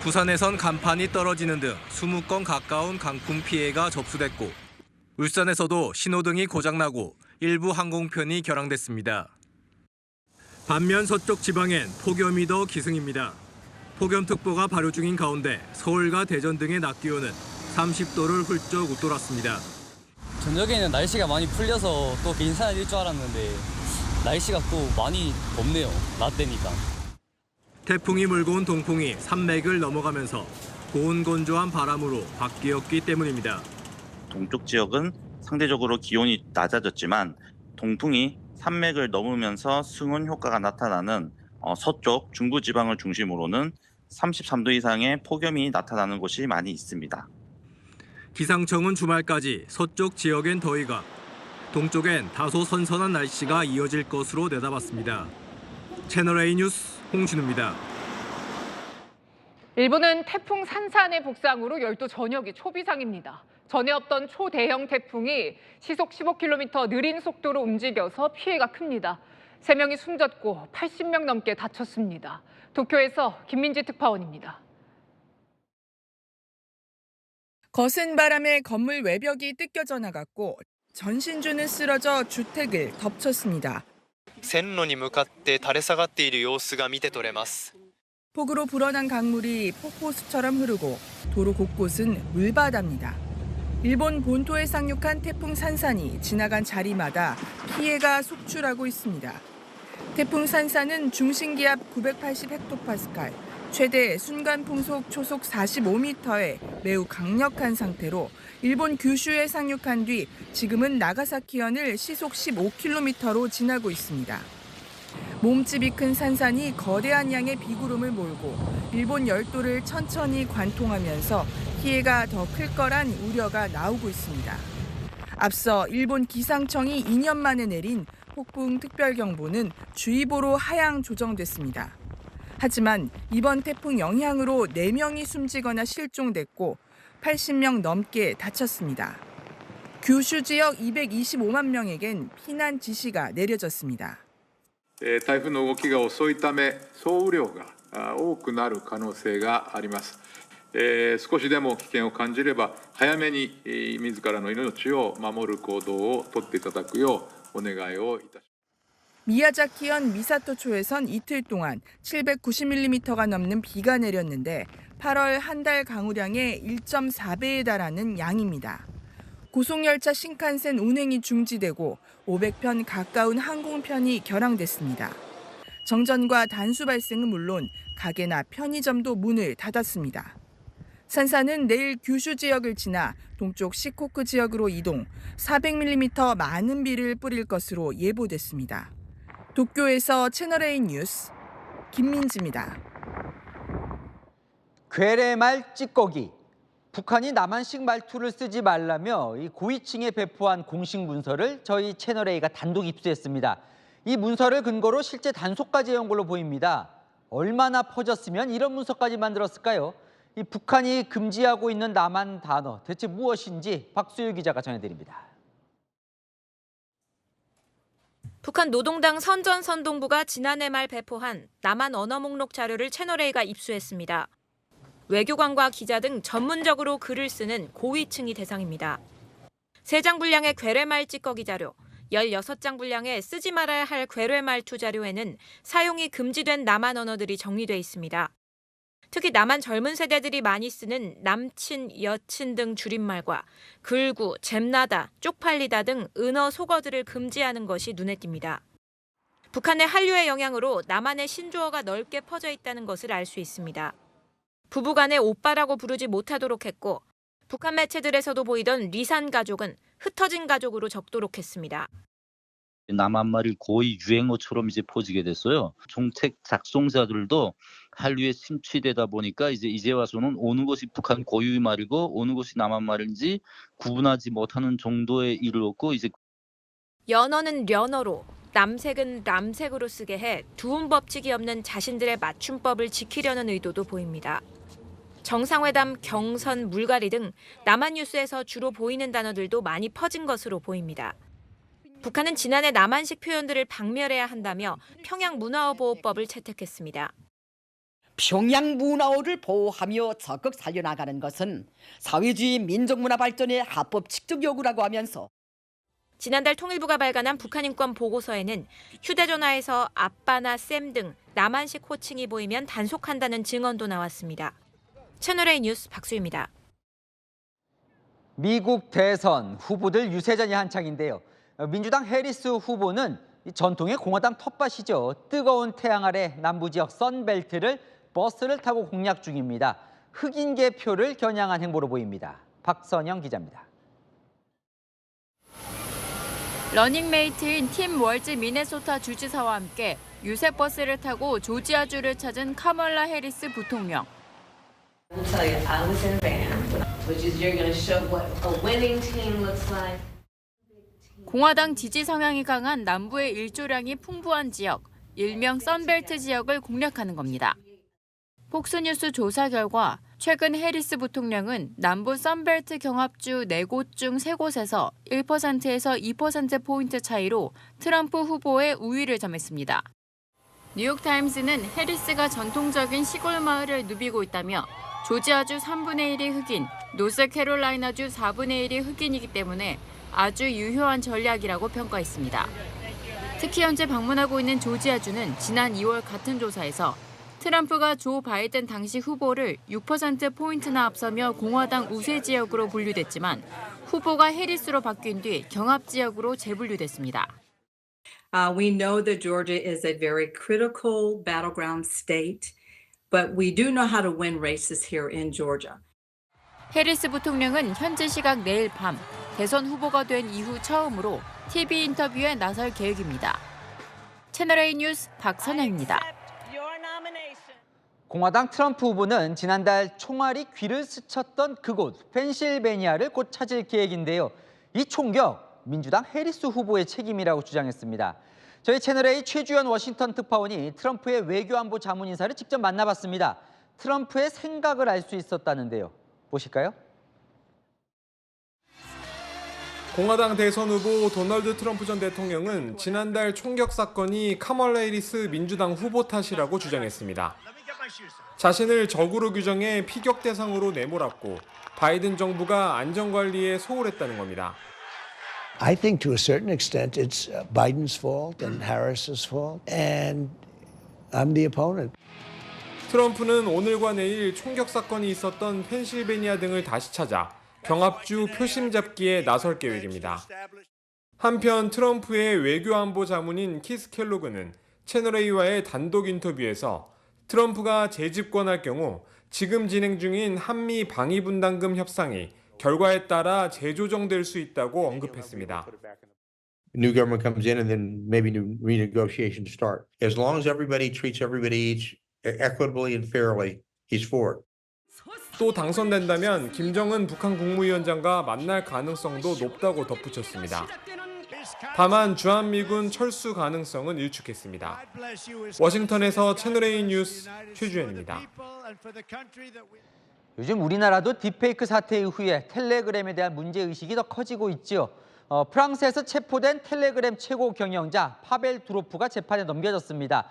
부산에선 간판이 떨어지는 등 20건 가까운 강풍 피해가 접수됐고 울산에서도 신호등이 고장나고 일부 항공편이 결항됐습니다. 반면 서쪽 지방엔 폭염이 더 기승입니다. 폭염특보가 발효 중인 가운데 서울과 대전 등의 낮 기온은 30도를 훌쩍 웃돌았습니다. 저녁에는 날씨가 많이 풀려서 또 괜찮아질 줄 알았는데 날씨가 또 많이 덥네요. 낮 되니까. 태풍이 몰고 온 동풍이 산맥을 넘어가면서 고온 건조한 바람으로 바뀌었기 때문입니다. 동쪽 지역은 상대적으로 기온이 낮아졌지만 동풍이 산맥을 넘으면서 승온 효과가 나타나는 서쪽 중부지방을 중심으로는 33도 이상의 폭염이 나타나는 곳이 많이 있습니다. 기상청은 주말까지 서쪽 지역엔 더위가, 동쪽엔 다소 선선한 날씨가 이어질 것으로 내다봤습니다. 채널A 뉴스 홍진우입니다. 일본은 태풍 산산의 북상으로 열도 전역이 초비상입니다. 전에 없던 초대형 태풍이 시속 15km 느린 속도로 움직여서 피해가 큽니다. 3명이 숨졌고 80명 넘게 다쳤습니다. 도쿄에서 김민지 특파원입니다. 거센 바람에 건물 외벽이 뜯겨져 나갔고 전신주는 쓰러져 주택을 덮쳤습니다. 線路に向かって垂れ下がっている様子が見て取れます。 폭우로 불어난 강물이 폭포수처럼 흐르고 도로 곳곳은 물바다입니다. 일본 본토에 상륙한 태풍 산산이 지나간 자리마다 피해가 속출하고 있습니다. 태풍 산산은 중심기압 980헥토파스칼, 최대 순간 풍속 초속 45m의 매우 강력한 상태로 일본 규슈에 상륙한 뒤 지금은 나가사키현을 시속 15km로 지나고 있습니다. 몸집이 큰 산산이 거대한 양의 비구름을 몰고 일본 열도를 천천히 관통하면서 피해가 더 클 거란 우려가 나오고 있습니다. 앞서 일본 기상청이 2년 만에 내린 폭풍 특별경보는 주의보로 하향 조정됐습니다. 하지만 이번 태풍 영향으로 4명이 숨지거나 실종됐고 80명 넘게 다쳤습니다. 규슈 지역 225만 명에겐 피난 지시가 내려졌습니다. 台風の動きが遅いため総雨量が多くなる可能性があります。少しでも危険を感じれば早めに自らの命を守る行動をとっていただくようお願いをいたします。 미야자키현 미사토초에선 이틀 동안 790mm가 넘는 비가 내렸는데 8월 한 달 강우량의 1.4배에 달하는 양입니다. 고속열차 신칸센 운행이 중지되고 500편 가까운 항공편이 결항됐습니다. 정전과 단수 발생은 물론 가게나 편의점도 문을 닫았습니다. 산사는 내일 규슈 지역을 지나 동쪽 시코쿠 지역으로 이동, 400mm 많은 비를 뿌릴 것으로 예보됐습니다. 도쿄에서 채널A 뉴스 김민지입니다. 괴뢰말 찌꺼기. 북한이 남한식 말투를 쓰지 말라며 이 고위층에 배포한 공식 문서를 저희 채널A가 단독 입수했습니다. 이 문서를 근거로 실제 단속까지 해온 걸로 보입니다. 얼마나 퍼졌으면 이런 문서까지 만들었을까요? 이 북한이 금지하고 있는 남한 단어 대체 무엇인지 박수유 기자가 전해드립니다. 북한 노동당 선전선동부가 지난해 말 배포한 남한 언어 목록 자료를 채널A가 입수했습니다. 외교관과 기자 등 전문적으로 글을 쓰는 고위층이 대상입니다. 3장 분량의 괴뢰말 찌꺼기 자료, 16장 분량의 쓰지 말아야 할 괴뢰말투 자료에는 사용이 금지된 남한 언어들이 정리돼 있습니다. 특히 남한 젊은 세대들이 많이 쓰는 남친, 여친 등 줄임말과 글구, 잼나다, 쪽팔리다 등 은어 속어들을 금지하는 것이 눈에 띕니다. 북한의 한류의 영향으로 남한의 신조어가 넓게 퍼져 있다는 것을 알 수 있습니다. 부부간에 오빠라고 부르지 못하도록 했고 북한 매체들에서도 보이던 리산 가족은 흩어진 가족으로 적도록 했습니다. 남한말이 거의 유행어처럼 이제 퍼지게 됐어요. 정책 작성자들도 한류에 심취되다 보니까 이제 와서는 어느 것이 북한 고유의 말이고 어느 것이 남한 말인지 구분하지 못하는 정도에 이르렀고 이제 연어는 련어로, 남색은 람색으로 쓰게 해 두음 법칙이 없는 자신들의 맞춤법을 지키려는 의도도 보입니다. 정상회담, 경선, 물갈이 등 남한 뉴스에서 주로 보이는 단어들도 많이 퍼진 것으로 보입니다. 북한은 지난해 남한식 표현들을 박멸해야 한다며 평양 문화어보호법을 채택했습니다. 평양 문화어를 보호하며 적극 살려나가는 것은 사회주의 민족문화 발전의 합법 칙득 요구라고 하면서 지난달 통일부가 발간한 북한 인권 보고서에는 휴대전화에서 아빠나 쌤 등 남한식 호칭이 보이면 단속한다는 증언도 나왔습니다. 채널A 뉴스 박수유입니다. 미국 대선 후보들 유세전이 한창인데요. 민주당 해리스 후보는 전통의 공화당 텃밭이죠. 뜨거운 태양 아래 남부지역 선벨트를 버스를 타고 공략 중입니다. 흑인계 표를 겨냥한 행보로 보입니다. 박선영 기자입니다. 러닝메이트인 팀 월즈 미네소타 주지사와 함께 유세버스를 타고 조지아주를 찾은 카멀라 해리스 부통령. 공화당 지지 성향이 강한 남부의 일조량이 풍부한 지역, 일명 선벨트 지역을 공략하는 겁니다. 폭스뉴스 조사 결과 최근 해리스 부통령은 남부 선벨트 경합주 4곳 중 3곳에서 1%에서 2%포인트 차이로 트럼프 후보의 우위를 점했습니다. 뉴욕타임스는 해리스가 전통적인 시골 마을을 누비고 있다며 조지아주 3분의 1이 흑인, 노스캐롤라이나주 4분의 1이 흑인이기 때문에 아주 유효한 전략이라고 평가했습니다. 특히 현재 방문하고 있는 조지아주는 지난 2월 같은 조사에서 트럼프가 조 바이든 당시 후보를 6%포인트나 앞서며 공화당 우세 지역으로 분류됐지만 후보가 해리스로 바뀐 뒤 경합 지역으로 재분류됐습니다. We know that Georgia is a very critical battleground state, but we do know how to win races here in Georgia. 해리스 부통령은 현지 시각 내일 밤 대선 후보가 된 이후 처음으로 TV 인터뷰에 나설 계획입니다. 채널A 뉴스 박선영입니다. 공화당 트럼프 후보는 지난달 총알이 귀를 스쳤던 그곳 펜실베니아를 곧 찾을 계획인데요. 이 총격 민주당 해리스 후보의 책임이라고 주장했습니다. 저희 채널A 최주연 워싱턴 특파원이 트럼프의 외교안보 자문인사를 직접 만나봤습니다. 트럼프의 생각을 알 수 있었다는데요. 보실까요? 공화당 대선 후보 도널드 트럼프 전 대통령은 지난달 총격 사건이 카멀라 해리스 민주당 후보 탓이라고 주장했습니다. 자신을 적으로 규정해 피격 대상으로 내몰았고 바이든 정부가 안전관리에 소홀했다는 겁니다. I think to a certain extent it's Biden's fault and Harris's fault, and I'm the opponent. 트럼프는 오늘과 내일 총격 사건이 있었던 펜실베니아 등을 다시 찾아 병합주 표심 잡기에 나설 계획입니다. 한편 트럼프의 외교안보 자문인 키스 켈로그는 채널A와의 단독 인터뷰에서 트럼프가 재집권할 경우 지금 진행 중인 한미 방위분담금 협상이 결과에 따라 재조정될 수 있다고 언급했습니다. New government comes in and then maybe new renegotiations start. As long as everybody treats everybody equitably and fairly, he's for it. 또 당선된다면 김정은 북한 국무위원장과 만날 가능성도 높다고 덧붙였습니다. 다만 주한미군 철수 가능성은 일축했습니다. 워싱턴에서 채널A 뉴스 최주현입니다. 요즘 우리나라도 딥페이크 사태 이후에 텔레그램에 대한 문제의식이 더 커지고 있지요. 프랑스에서 체포된 텔레그램 최고 경영자 파벨 두로프가 재판에 넘겨졌습니다.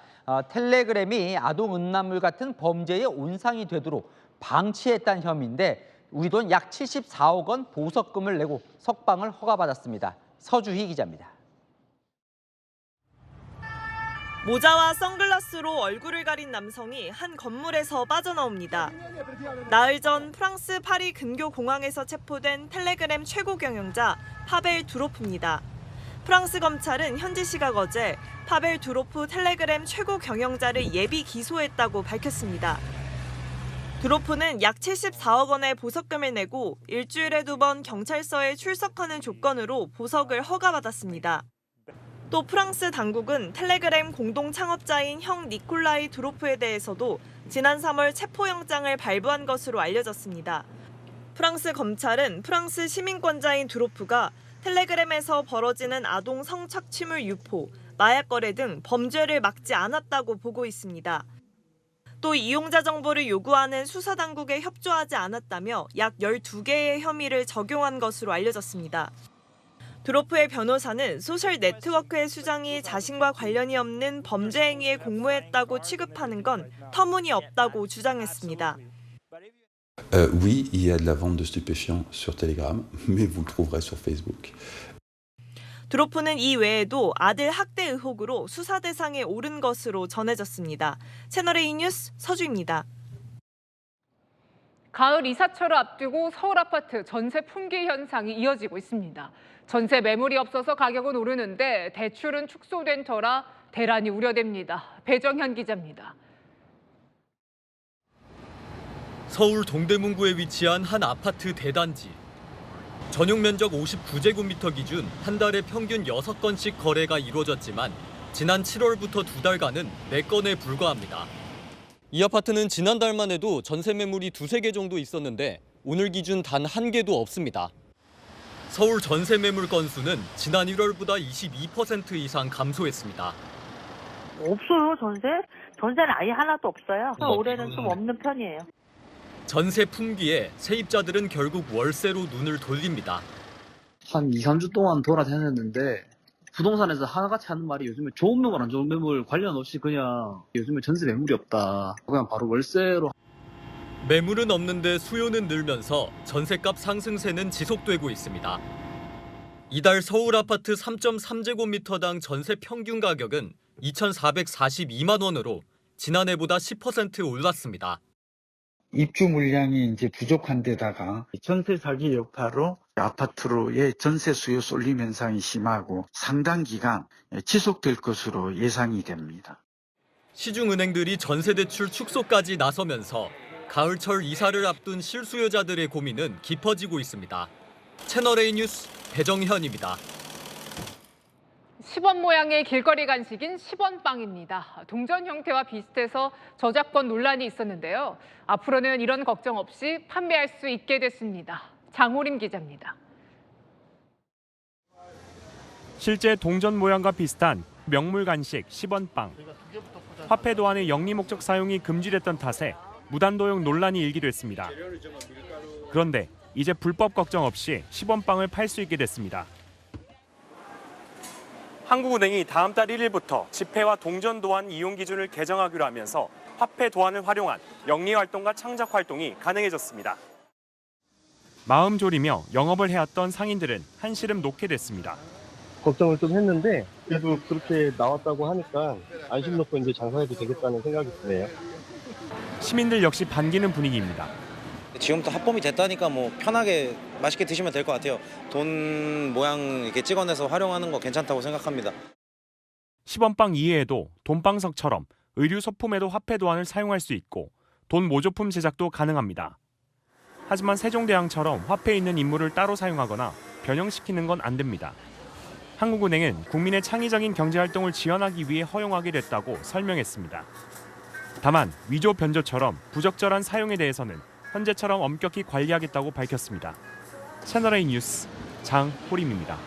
텔레그램이 아동 음란물 같은 범죄의 온상이 되도록 방치했다는 혐의인데 우리 돈 약 74억 원 보석금을 내고 석방을 허가받았습니다. 서주희 기자입니다. 모자와 선글라스로 얼굴을 가린 남성이 한 건물에서 빠져나옵니다. 나흘 전 프랑스 파리 근교 공항에서 체포된 텔레그램 최고 경영자 파벨 두로프입니다. 프랑스 검찰은 현지 시각 어제 파벨 두로프 텔레그램 최고 경영자를 예비 기소했다고 밝혔습니다. 두로프는 약 74억 원의 보석금을 내고 일주일에 2번 경찰서에 출석하는 조건으로 보석을 허가받았습니다. 또 프랑스 당국은 텔레그램 공동 창업자인 형 니콜라이 두로프에 대해서도 지난 3월 체포영장을 발부한 것으로 알려졌습니다. 프랑스 검찰은 프랑스 시민권자인 두로프가 텔레그램에서 벌어지는 아동 성착취물 유포, 마약 거래 등 범죄를 막지 않았다고 보고 있습니다. 또 이용자 정보를 요구하는 수사당국에 협조하지 않았다며 약 12개의 혐의를 적용한 것으로 알려졌습니다. 두로프의 변호사는 소셜 네트워크의 수장이 자신과 관련이 없는 범죄 행위에 공모했다고 취급하는 건 터무니없다고 주장했습니다. Oui, il y a de la vente de stupéfiants sur Telegram, mais vous le trouverez sur Facebook. 두로프는 이 외에도 아들 학대 의혹으로 수사 대상에 오른 것으로 전해졌습니다. 채널A 뉴스 서주입니다. 가을 이사철을 앞두고 서울 아파트 전세 품귀 현상이 이어지고 있습니다. 전세 매물이 없어서 가격은 오르는데 대출은 축소된 터라 대란이 우려됩니다. 배정현 기자입니다. 서울 동대문구에 위치한 한 아파트 대단지. 전용 면적 59제곱미터 기준 한 달에 평균 6건씩 거래가 이루어졌지만 지난 7월부터 2달간은 4건에 불과합니다. 이 아파트는 지난달만 해도 전세 매물이 2-3개 정도 있었는데 오늘 기준 단 1개도 없습니다. 서울 전세 매물 건수는 지난 1월보다 22% 이상 감소했습니다. 없어요, 전세? 전세는 아예 하나도 없어요. 올해는 좀 없는 편이에요. 전세 품귀에 세입자들은 결국 월세로 눈을 돌립니다. 한 2-3주 동안 돌아다녔는데 부동산에서 하나같이 하는 말이 요즘에 좋은 매물 안 좋은 매물 관련 없이 그냥 요즘에 전세 매물이 없다. 그냥 바로 월세로. 매물은 없는데 수요는 늘면서 전세값 상승세는 지속되고 있습니다. 이달 서울 아파트 3.3제곱미터당 전세 평균 가격은 2,442만 원으로 지난해보다 10% 올랐습니다. 입주 물량이 이제 부족한 데다가 전세 사기 여파로 아파트로의 전세 수요 쏠림 현상이 심하고 상당 기간 지속될 것으로 예상이 됩니다. 시중은행들이 전세 대출 축소까지 나서면서 가을철 이사를 앞둔 실수요자들의 고민은 깊어지고 있습니다. 채널A 뉴스 배정현입니다. 10원 모양의 길거리 간식인 10원빵입니다. 동전 형태와 비슷해서 저작권 논란이 있었는데요. 앞으로는 이런 걱정 없이 판매할 수 있게 됐습니다. 장호림 기자입니다. 실제 동전 모양과 비슷한 명물 간식 10원빵. 화폐 도안의 영리 목적 사용이 금지됐던 탓에 무단 도용 논란이 일기도 했습니다. 그런데 이제 불법 걱정 없이 10원빵을 팔 수 있게 됐습니다. 한국은행이 다음 달 1일부터 지폐와 동전 도안 이용 기준을 개정하기로 하면서 화폐 도안을 활용한 영리 활동과 창작 활동이 가능해졌습니다. 마음 졸이며 영업을 해왔던 상인들은 한시름 놓게 됐습니다. 걱정을 좀 했는데 그래도 그렇게 나왔다고 하니까 안심 놓고 이제 장사해도 되겠다는 생각이 드네요. 시민들 역시 반기는 분위기입니다. 지금부터 합법이 됐다니까 뭐 편하게 맛있게 드시면 될 것 같아요. 돈 모양 이렇게 찍어내서 활용하는 거 괜찮다고 생각합니다. 10원빵 이외에도 돈방석처럼 의류 소품에도 화폐 도안을 사용할 수 있고 돈 모조품 제작도 가능합니다. 하지만 세종대왕처럼 화폐에 있는 인물을 따로 사용하거나 변형시키는 건 안 됩니다. 한국은행은 국민의 창의적인 경제활동을 지원하기 위해 허용하게 됐다고 설명했습니다. 다만 위조 변조처럼 부적절한 사용에 대해서는 현재처럼 엄격히 관리하겠다고 밝혔습니다. 채널A 뉴스 장호림입니다.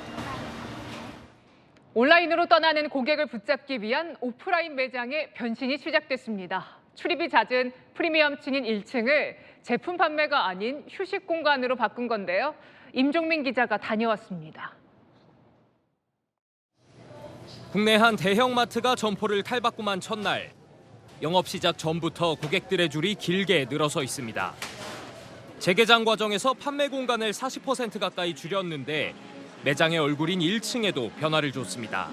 온라인으로 떠나는 고객을 붙잡기 위한 오프라인 매장의 변신이 시작됐습니다. 출입이 잦은 프리미엄층인 1층을 제품 판매가 아닌 휴식 공간으로 바꾼 건데요. 임종민 기자가 다녀왔습니다. 국내 한 대형마트가 점포를 탈바꿈한 첫날. 영업 시작 전부터 고객들의 줄이 길게 늘어서 있습니다. 재개장 과정에서 판매 공간을 40% 가까이 줄였는데 매장의 얼굴인 1층에도 변화를 줬습니다.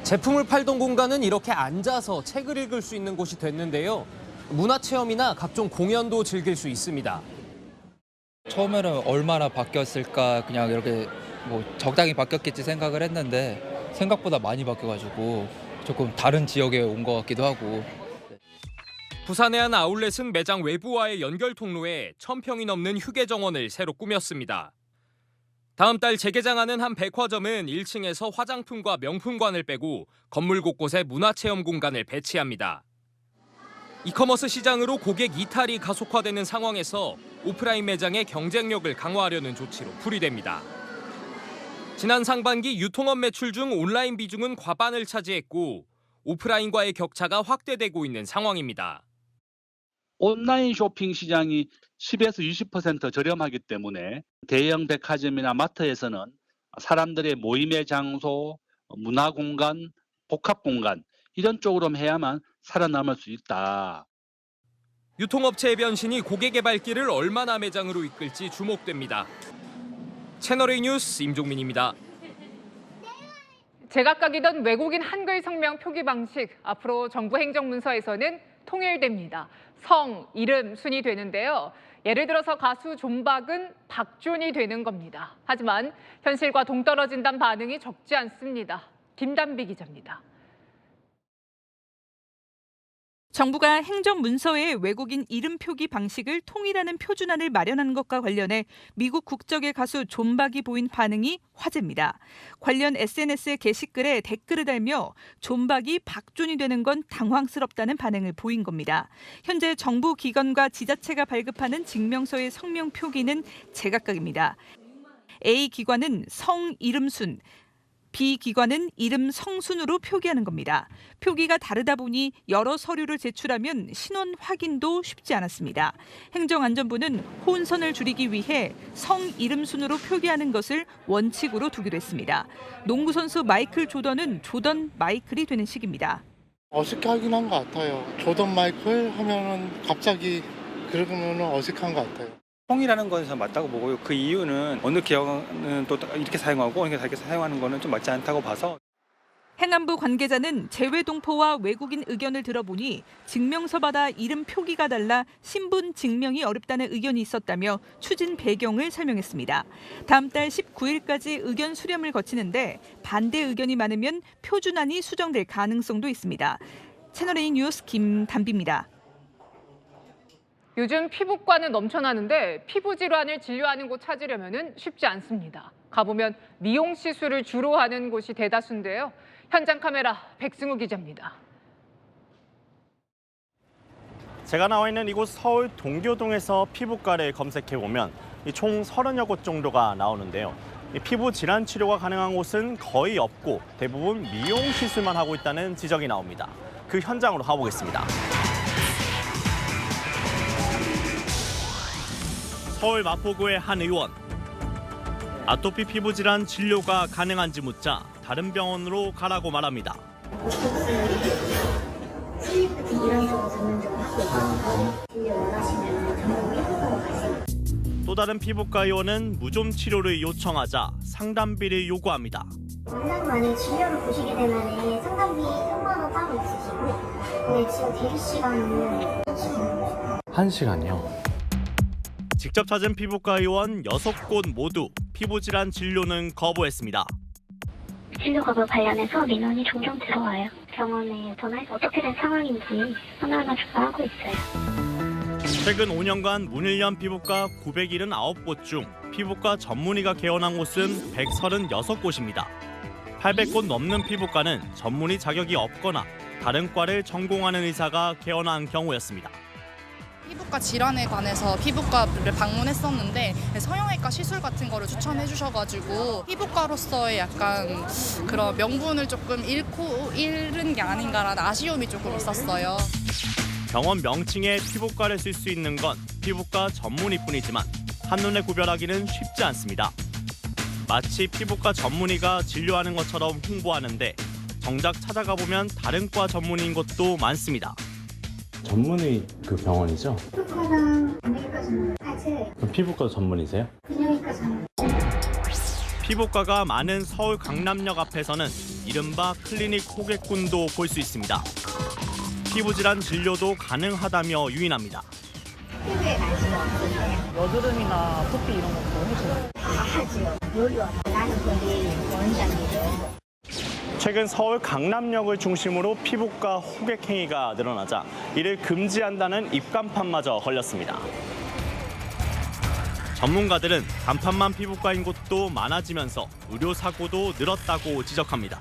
제품을 팔던 공간은 이렇게 앉아서 책을 읽을 수 있는 곳이 됐는데요. 문화체험이나 각종 공연도 즐길 수 있습니다. 처음에는 얼마나 바뀌었을까 그냥 이렇게 뭐 적당히 바뀌었겠지 생각을 했는데 생각보다 많이 바뀌어가지고 조금 다른 지역에 온 것 같기도 하고. 부산의 한 아울렛은 매장 외부와의 연결 통로에 1000평이 넘는 휴게 정원을 새로 꾸몄습니다. 다음 달 재개장하는 한 백화점은 1층에서 화장품과 명품관을 빼고 건물 곳곳에 문화체험 공간을 배치합니다. 이커머스 시장으로 고객 이탈이 가속화되는 상황에서 오프라인 매장의 경쟁력을 강화하려는 조치로 풀이됩니다. 지난 상반기 유통업 매출 중 온라인 비중은 과반을 차지했고 오프라인과의 격차가 확대되고 있는 상황입니다. 온라인 쇼핑 시장이 10에서 20% 저렴하기 때문에 대형 백화점이나 마트에서는 사람들의 모임의 장소, 문화 공간, 복합 공간 이런 쪽으로 해야만 살아남을 수 있다. 유통업체의 변신이 고객의 발길을 얼마나 매장으로 이끌지 주목됩니다. 채널A 뉴스 임종민입니다. 제각각이던 외국인 한글 성명 표기 방식, 앞으로 정부 행정문서에서는 통일됩니다. 성, 이름 순이 되는데요. 예를 들어서 가수 존박은 박준이 되는 겁니다. 하지만 현실과 동떨어진다는 반응이 적지 않습니다. 김단비 기자입니다. 정부가 행정문서의 외국인 이름 표기 방식을 통일하는 표준안을 마련하는 것과 관련해 미국 국적의 가수 존박이 보인 반응이 화제입니다. 관련 SNS 게시글에 댓글을 달며 존박이 박준이 되는 건 당황스럽다는 반응을 보인 겁니다. 현재 정부 기관과 지자체가 발급하는 증명서의 성명 표기는 제각각입니다. A 기관은 성, 이름 순, B 기관은 이름 성순으로 표기하는 겁니다. 표기가 다르다 보니 여러 서류를 제출하면 신원 확인도 쉽지 않았습니다. 행정안전부는 혼선을 줄이기 위해 성, 이름 순으로 표기하는 것을 원칙으로 두기로 했습니다. 농구 선수 마이클 조던은 조던 마이클이 되는 식입니다. 어색하긴 한 것 같아요. 조던 마이클 하면은 갑자기 그러면 어색한 것 같아요. 통일하는 것은 맞다고 보고요. 그 이유는 어느 기업은 또 이렇게 사용하고 어느 기업은 이렇게 사용하는 거는 좀 맞지 않다고 봐서. 행안부 관계자는 재외동포와 외국인 의견을 들어보니 증명서마다 이름 표기가 달라 신분 증명이 어렵다는 의견이 있었다며 추진 배경을 설명했습니다. 다음 달 19일까지 의견 수렴을 거치는데 반대 의견이 많으면 표준안이 수정될 가능성도 있습니다. 채널A 뉴스 김단비입니다. 요즘 피부과는 넘쳐나는데 피부 질환을 진료하는 곳 찾으려면 쉽지 않습니다. 가보면 미용 시술을 주로 하는 곳이 대다수인데요. 현장 카메라 백승우 기자입니다. 제가 나와 있는 이곳 서울 동교동에서 피부과를 검색해보면 총 30여 곳 정도가 나오는데요. 피부 질환 치료가 가능한 곳은 거의 없고 대부분 미용 시술만 하고 있다는 지적이 나옵니다. 그 현장으로 가보겠습니다. 서울 마포구의 한 의원. 아토피 피부 질환 진료가 가능한지 묻자 다른 병원으로 가라고 말합니다. 또 또 다른 피부과 의원은 무좀 치료를 요청하자 상담비를 요구합니다. 원장님만의 진료를 보시게 되면 상담비 3만 원 따로 있으시고 근데 지금 대기 시간은 1시간이요? 직접 찾은 피부과 의원 6곳 모두 피부질환 진료는 거부했습니다. 진료 거부 관련해서 민원이 종종 들어와요. 병원에 전화해서 어떻게 된 상황인지 하나하나 조사하고 있어요. 최근 5년간 문을 연 피부과 979곳 중 피부과 전문의가 개원한 곳은 136곳입니다. 800곳 넘는 피부과는 전문의 자격이 없거나 다른 과를 전공하는 의사가 개원한 경우였습니다. 피부과 질환에 관해서 피부과를 방문했었는데 성형외과 시술 같은 거를 추천해 주셔가지고 피부과로서의 약간 그런 명분을 조금 잃은 게 아닌가라는 아쉬움이 조금 있었어요. 병원 명칭에 피부과를 쓸 수 있는 건 피부과 전문의뿐이지만 한눈에 구별하기는 쉽지 않습니다. 마치 피부과 전문의가 진료하는 것처럼 홍보하는데 정작 찾아가 보면 다른 과 전문의인 곳도 많습니다. 전문의 그 병원이죠? 피부과랑 안내과 전문, 그럼 피부과 전문이세요? 비뇨기과 전문. 피부과가 많은 서울 강남역 앞에서는 이른바 클리닉 호객꾼도 볼 수 있습니다. 피부질환 진료도 가능하다며 유인합니다. 피부에 관심이 없으세요? 여드름이나 부피 이런 것도 해줘요? 다 하지요. 요리와 나는 거기 원장이에요. 최근 서울 강남역을 중심으로 피부과 호객 행위가 늘어나자 이를 금지한다는 입간판마저 걸렸습니다. 전문가들은 간판만 피부과인 곳도 많아지면서 의료사고도 늘었다고 지적합니다.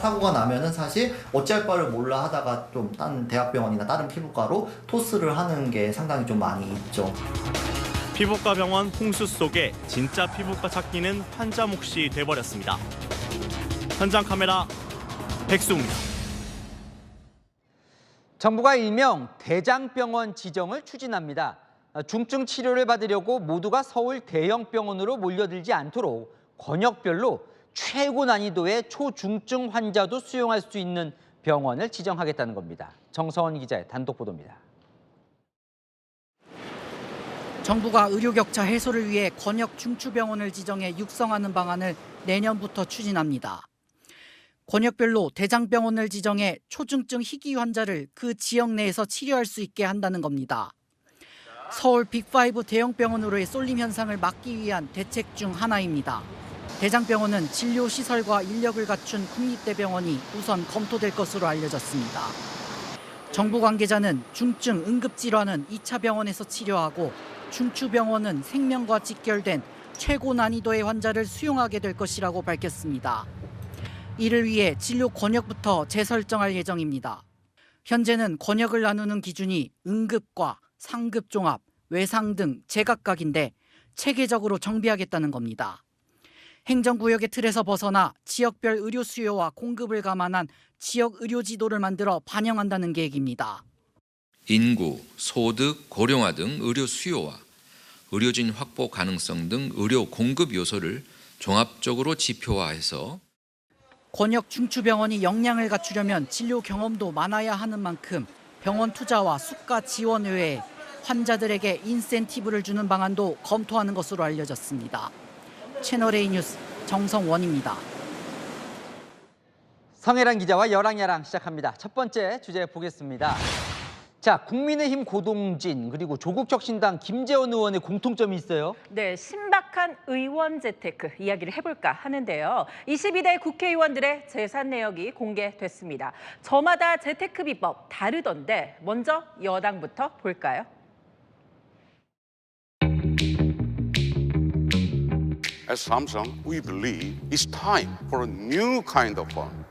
사고가 나면은 사실 어찌할 바를 몰라 하다가 좀 다른 대학병원이나 다른 피부과로 토스를 하는 게 상당히 좀 많이 있죠. 피부과 병원 홍수 속에 진짜 피부과 찾기는 환자 몫이 돼버렸습니다. 현장 카메라 백수입니다. 정부가 일명 대장병원 지정을 추진합니다. 중증 치료를 받으려고 모두가 서울 대형병원으로 몰려들지 않도록 권역별로 최고 난이도의 초중증 환자도 수용할 수 있는 병원을 지정하겠다는 겁니다. 정서원 기자의 단독 보도입니다. 정부가 의료 격차 해소를 위해 권역 중추병원을 지정해 육성하는 방안을 내년부터 추진합니다. 권역별로 대장병원을 지정해 초중증 희귀 환자를 그 지역 내에서 치료할 수 있게 한다는 겁니다. 서울 빅5 대형병원으로의 쏠림 현상을 막기 위한 대책 중 하나입니다. 대장병원은 진료시설과 인력을 갖춘 국립대병원이 우선 검토될 것으로 알려졌습니다. 정부 관계자는 중증 응급질환은 2차 병원에서 치료하고 중추병원은 생명과 직결된 최고 난이도의 환자를 수용하게 될 것이라고 밝혔습니다. 이를 위해 진료 권역부터 재설정할 예정입니다. 현재는 권역을 나누는 기준이 응급과 상급종합, 외상 등 제각각인데 체계적으로 정비하겠다는 겁니다. 행정구역의 틀에서 벗어나 지역별 의료 수요와 공급을 감안한 지역 의료 지도를 만들어 반영한다는 계획입니다. 인구, 소득, 고령화 등 의료 수요와 의료진 확보 가능성 등 의료 공급 요소를 종합적으로 지표화해서 권역 중추병원이 역량을 갖추려면 진료 경험도 많아야 하는 만큼 병원 투자와 수가 지원 외에 환자들에게 인센티브를 주는 방안도 검토하는 것으로 알려졌습니다. 채널A 뉴스 정성원입니다. 성혜란 기자와 여랑야랑 시작합니다. 첫 번째 주제 보겠습니다. 자, 국민의힘 고동진 그리고 조국혁신당 김재원 의원의 공통점이 있어요. 네, 신박한 의원 재테크 이야기를 해볼까 하는데요. 22대 국회의원들의 재산 내역이 공개됐습니다. 저마다 재테크 비법 다르던데 먼저 여당부터 볼까요? At Samsung, we believe it's time for a new kind of fund.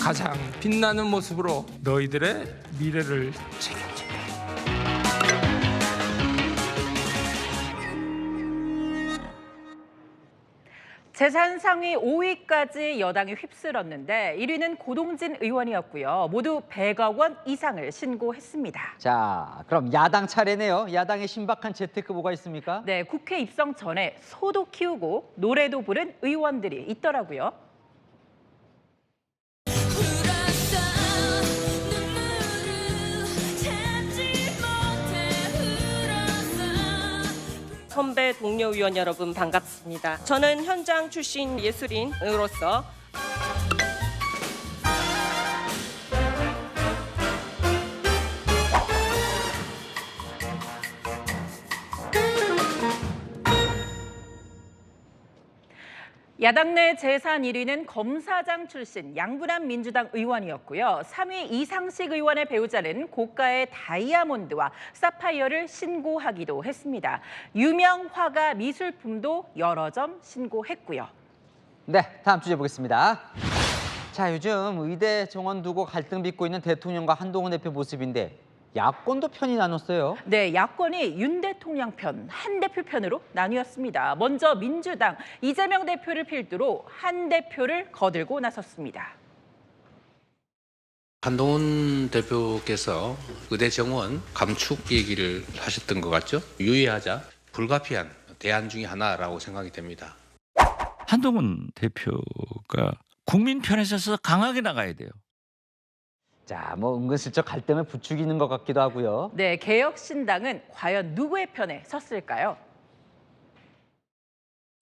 가장 빛나는 모습으로 너희들의 미래를 책임진다. 재산 상위 5위까지 여당이 휩쓸었는데 1위는 고동진 의원이었고요. 모두 100억 원 이상을 신고했습니다. 자, 그럼 야당 차례네요. 야당의 신박한 재테크 뭐가 있습니까? 네, 국회 입성 전에 소도 키우고 노래도 부른 의원들이 있더라고요. 선배 동료 위원 여러분 반갑습니다. 저는 현장 출신 예술인으로서 야당 내 재산 1위는 검사장 출신 양분한 민주당 의원이었고요. 3위 이상식 의원의 배우자는 고가의 다이아몬드와 사파이어를 신고하기도 했습니다. 유명 화가 미술품도 여러 점 신고했고요. 네, 다음 주제 보겠습니다. 자, 요즘 의대 정원 두고 갈등 빚고 있는 대통령과 한동훈 대표 모습인데 야권도 편이 나눴어요. 네, 야권이 윤 대통령 편, 한 대표 편으로 나뉘었습니다. 먼저 민주당 이재명 대표를 필두로 한 대표를 거들고 나섰습니다. 한동훈 대표께서 의대 정원 감축 얘기를 하셨던 것 같죠? 유의하자, 불가피한 대안 중에 하나라고 생각이 됩니다. 한동훈 대표가 국민 편에 서서 강하게 나가야 돼요. 자, 뭐 은근슬쩍 갈등을 부추기는 것 같기도 하고요. 네, 개혁신당은 과연 누구의 편에 섰을까요?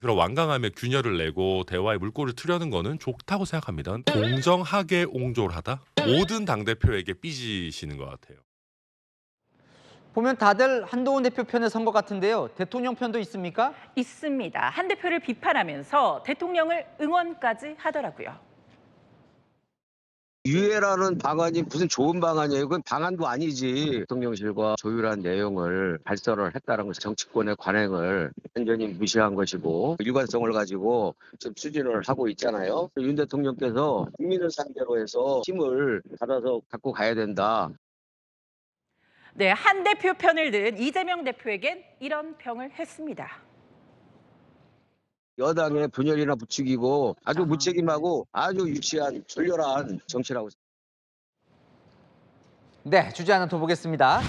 그런 완강함에 균열을 내고 대화의 물꼬를 트려는 거는 좋다고 생각합니다. 공정하게 옹졸하다? 모든 당대표에게 삐지시는 것 같아요. 보면 다들 한동훈 대표 편에 선 것 같은데요. 대통령 편도 있습니까? 있습니다. 한 대표를 비판하면서 대통령을 응원까지 하더라고요. 유예라는 방안이 무슨 좋은 방안이에요. 그건 방안도 아니지. 대통령실과 조율한 내용을 발설을 했다는 것은 정치권의 관행을 완전히 무시한 것이고 일관성을 가지고 좀 추진을 하고 있잖아요. 윤 대통령께서 국민을 상대로 해서 힘을 받아서 갖고 가야 된다. 네, 한 대표 편을 든 이재명 대표에겐 이런 평을 했습니다. 여당의 분열이나 부추기고 아주 무책임하고 아주 유치한 졸렬한 정치라고. 네, 주제 하나 더 보겠습니다.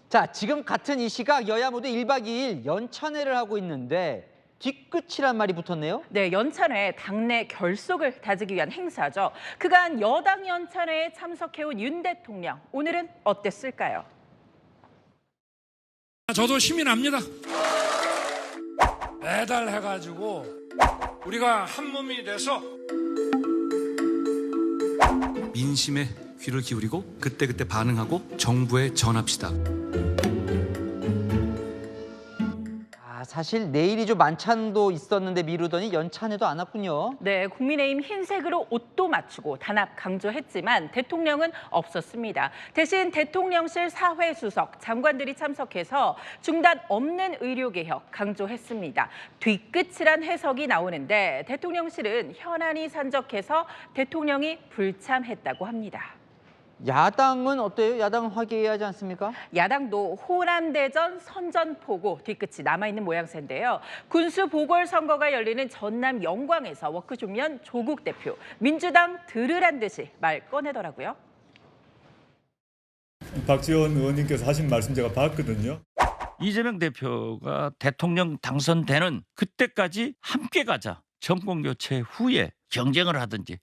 자, 지금 같은 이 시각 여야 모두 1박 2일 연찬회를 하고 있는데 뒤끝이란 말이 붙었네요. 네, 연찬회 당내 결속을 다지기 위한 행사죠. 그간 여당 연찬회에 참석해온 윤 대통령, 오늘은 어땠을까요? 저도 힘이 납니다. 매달 해가지고 우리가 한 몸이 돼서 민심에 귀를 기울이고 그때그때 반응하고 정부에 전합시다. 사실 내일이죠. 만찬도 있었는데 미루더니 연찬회도 안 왔군요. 네, 국민의힘 흰색으로 옷도 맞추고 단합 강조했지만 대통령은 없었습니다. 대신 대통령실 사회수석, 장관들이 참석해서 중단 없는 의료개혁 강조했습니다. 뒤끝이란 해석이 나오는데 대통령실은 현안이 산적해서 대통령이 불참했다고 합니다. 야당은 어때요? 야당은 화기애애하지 않습니까? 야당도 호남대전 선전포고 뒤끝이 남아있는 모양새인데요. 군수 보궐선거가 열리는 전남 영광에서 워크숍연 조국 대표, 민주당 들으란 듯이 말 꺼내더라고요. 박지원 의원님께서 하신 말씀 제가 봤거든요. 이재명 대표가 대통령 당선되는 그때까지 함께 가자. 정권 교체 후에 경쟁을 하든지.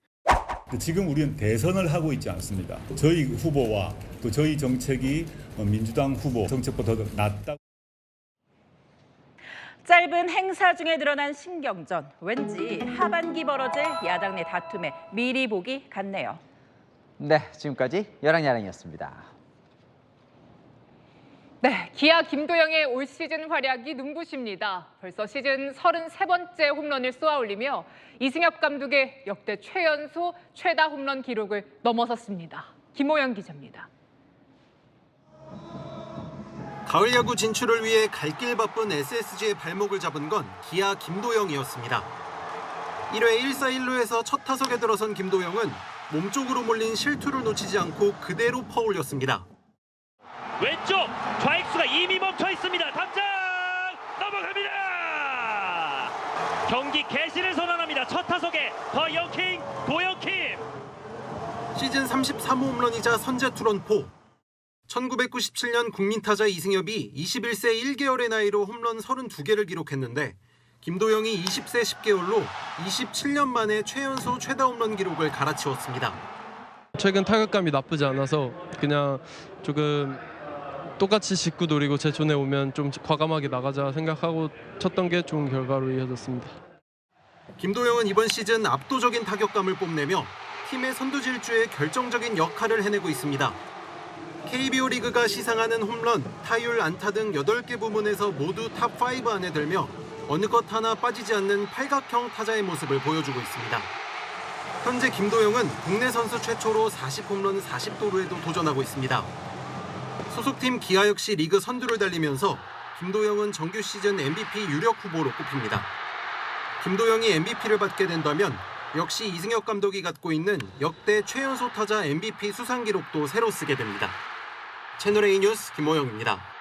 지금 우리는 대선을 하고 있지 않습니다. 저희 후보와 또 저희 정책이 민주당 후보 정책보다 더 낫다. 짧은 행사 중에 드러난 신경전, 왠지 하반기 벌어질 야당 내 다툼에 미리 보기 같네요. 네, 지금까지 여랑야랑이었습니다. 네, 기아 김도영의 올 시즌 활약이 눈부십니다. 벌써 시즌 33번째 홈런을 쏘아올리며 이승엽 감독의 역대 최연소 최다 홈런 기록을 넘어섰습니다. 김호영 기자입니다. 가을 야구 진출을 위해 갈 길 바쁜 SSG의 발목을 잡은 건 기아 김도영이었습니다. 1회 1사1루에서 첫 타석에 들어선 김도영은 몸쪽으로 몰린 실투를 놓치지 않고 그대로 퍼올렸습니다. 왼쪽 좌익수가 이미 멈춰 있습니다. 당장 넘어갑니다. 경기 개시를 선언합니다. 첫 타석에 더 영킹 도영킴. 시즌 33호 홈런이자 선제 투런포. 1997년 국민타자 이승엽이 21세 1개월의 나이로 홈런 32개를 기록했는데 김도영이 20세 10개월로 27년 만에 최연소 최다 홈런 기록을 갈아치웠습니다. 최근 타격감이 나쁘지 않아서 그냥 조금 똑같이 직구 노리고 제존에 오면 좀 과감하게 나가자 생각하고 쳤던 게 좋은 결과로 이어졌습니다. 김도영은 이번 시즌 압도적인 타격감을 뽐내며 팀의 선두질주에 결정적인 역할을 해내고 있습니다. KBO 리그가 시상하는 홈런, 타율, 안타 등 8개 부문에서 모두 탑5 안에 들며 어느 것 하나 빠지지 않는 팔각형 타자의 모습을 보여주고 있습니다. 현재 김도영은 국내 선수 최초로 40홈런 40도루에도 도전하고 있습니다. 소속팀 기아 역시 리그 선두를 달리면서 김도영은 정규 시즌 MVP 유력 후보로 꼽힙니다. 김도영이 MVP를 받게 된다면 역시 이승엽 감독이 갖고 있는 역대 최연소 타자 MVP 수상 기록도 새로 쓰게 됩니다. 채널A 뉴스 김호영입니다.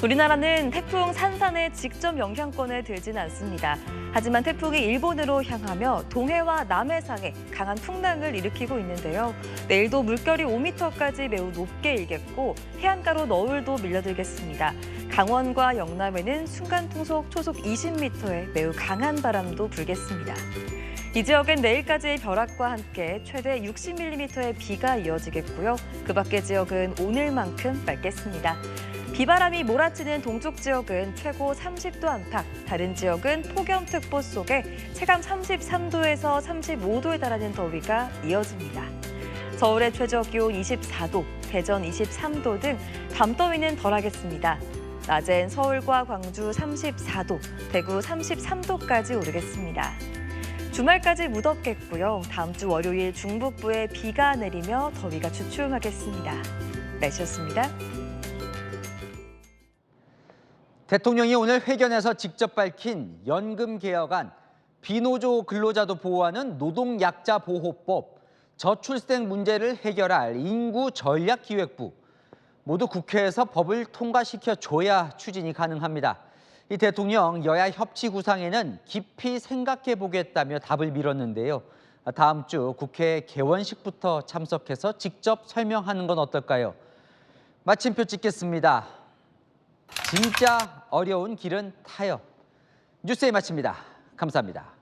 우리나라는 태풍 산산의 직접 영향권에 들진 않습니다. 하지만 태풍이 일본으로 향하며 동해와 남해상에 강한 풍랑을 일으키고 있는데요. 내일도 물결이 5m까지 매우 높게 일겠고 해안가로 너울도 밀려들겠습니다. 강원과 영남에는 순간풍속 초속 20m의 매우 강한 바람도 불겠습니다. 이 지역엔 내일까지 벼락과 함께 최대 60mm의 비가 이어지겠고요. 그 밖의 지역은 오늘만큼 맑겠습니다. 비바람이 몰아치는 동쪽 지역은 최고 30도 안팎, 다른 지역은 폭염특보 속에 체감 33도에서 35도에 달하는 더위가 이어집니다. 서울의 최저 기온 24도, 대전 23도 등 밤더위는 덜하겠습니다. 낮엔 서울과 광주 34도, 대구 33도까지 오르겠습니다. 주말까지 무덥겠고요. 다음 주 월요일 중북부에 비가 내리며 더위가 주춤하겠습니다. 날씨였습니다. 대통령이 오늘 회견에서 직접 밝힌 연금 개혁안, 비노조 근로자도 보호하는 노동약자보호법, 저출생 문제를 해결할 인구전략기획부, 모두 국회에서 법을 통과시켜줘야 추진이 가능합니다. 이 대통령 여야 협치 구상에는 깊이 생각해보겠다며 답을 밀었는데요. 다음 주 국회 개원식부터 참석해서 직접 설명하는 건 어떨까요? 마침표 찍겠습니다. 진짜 어려운 길은 타협. 뉴스에 마칩니다. 감사합니다.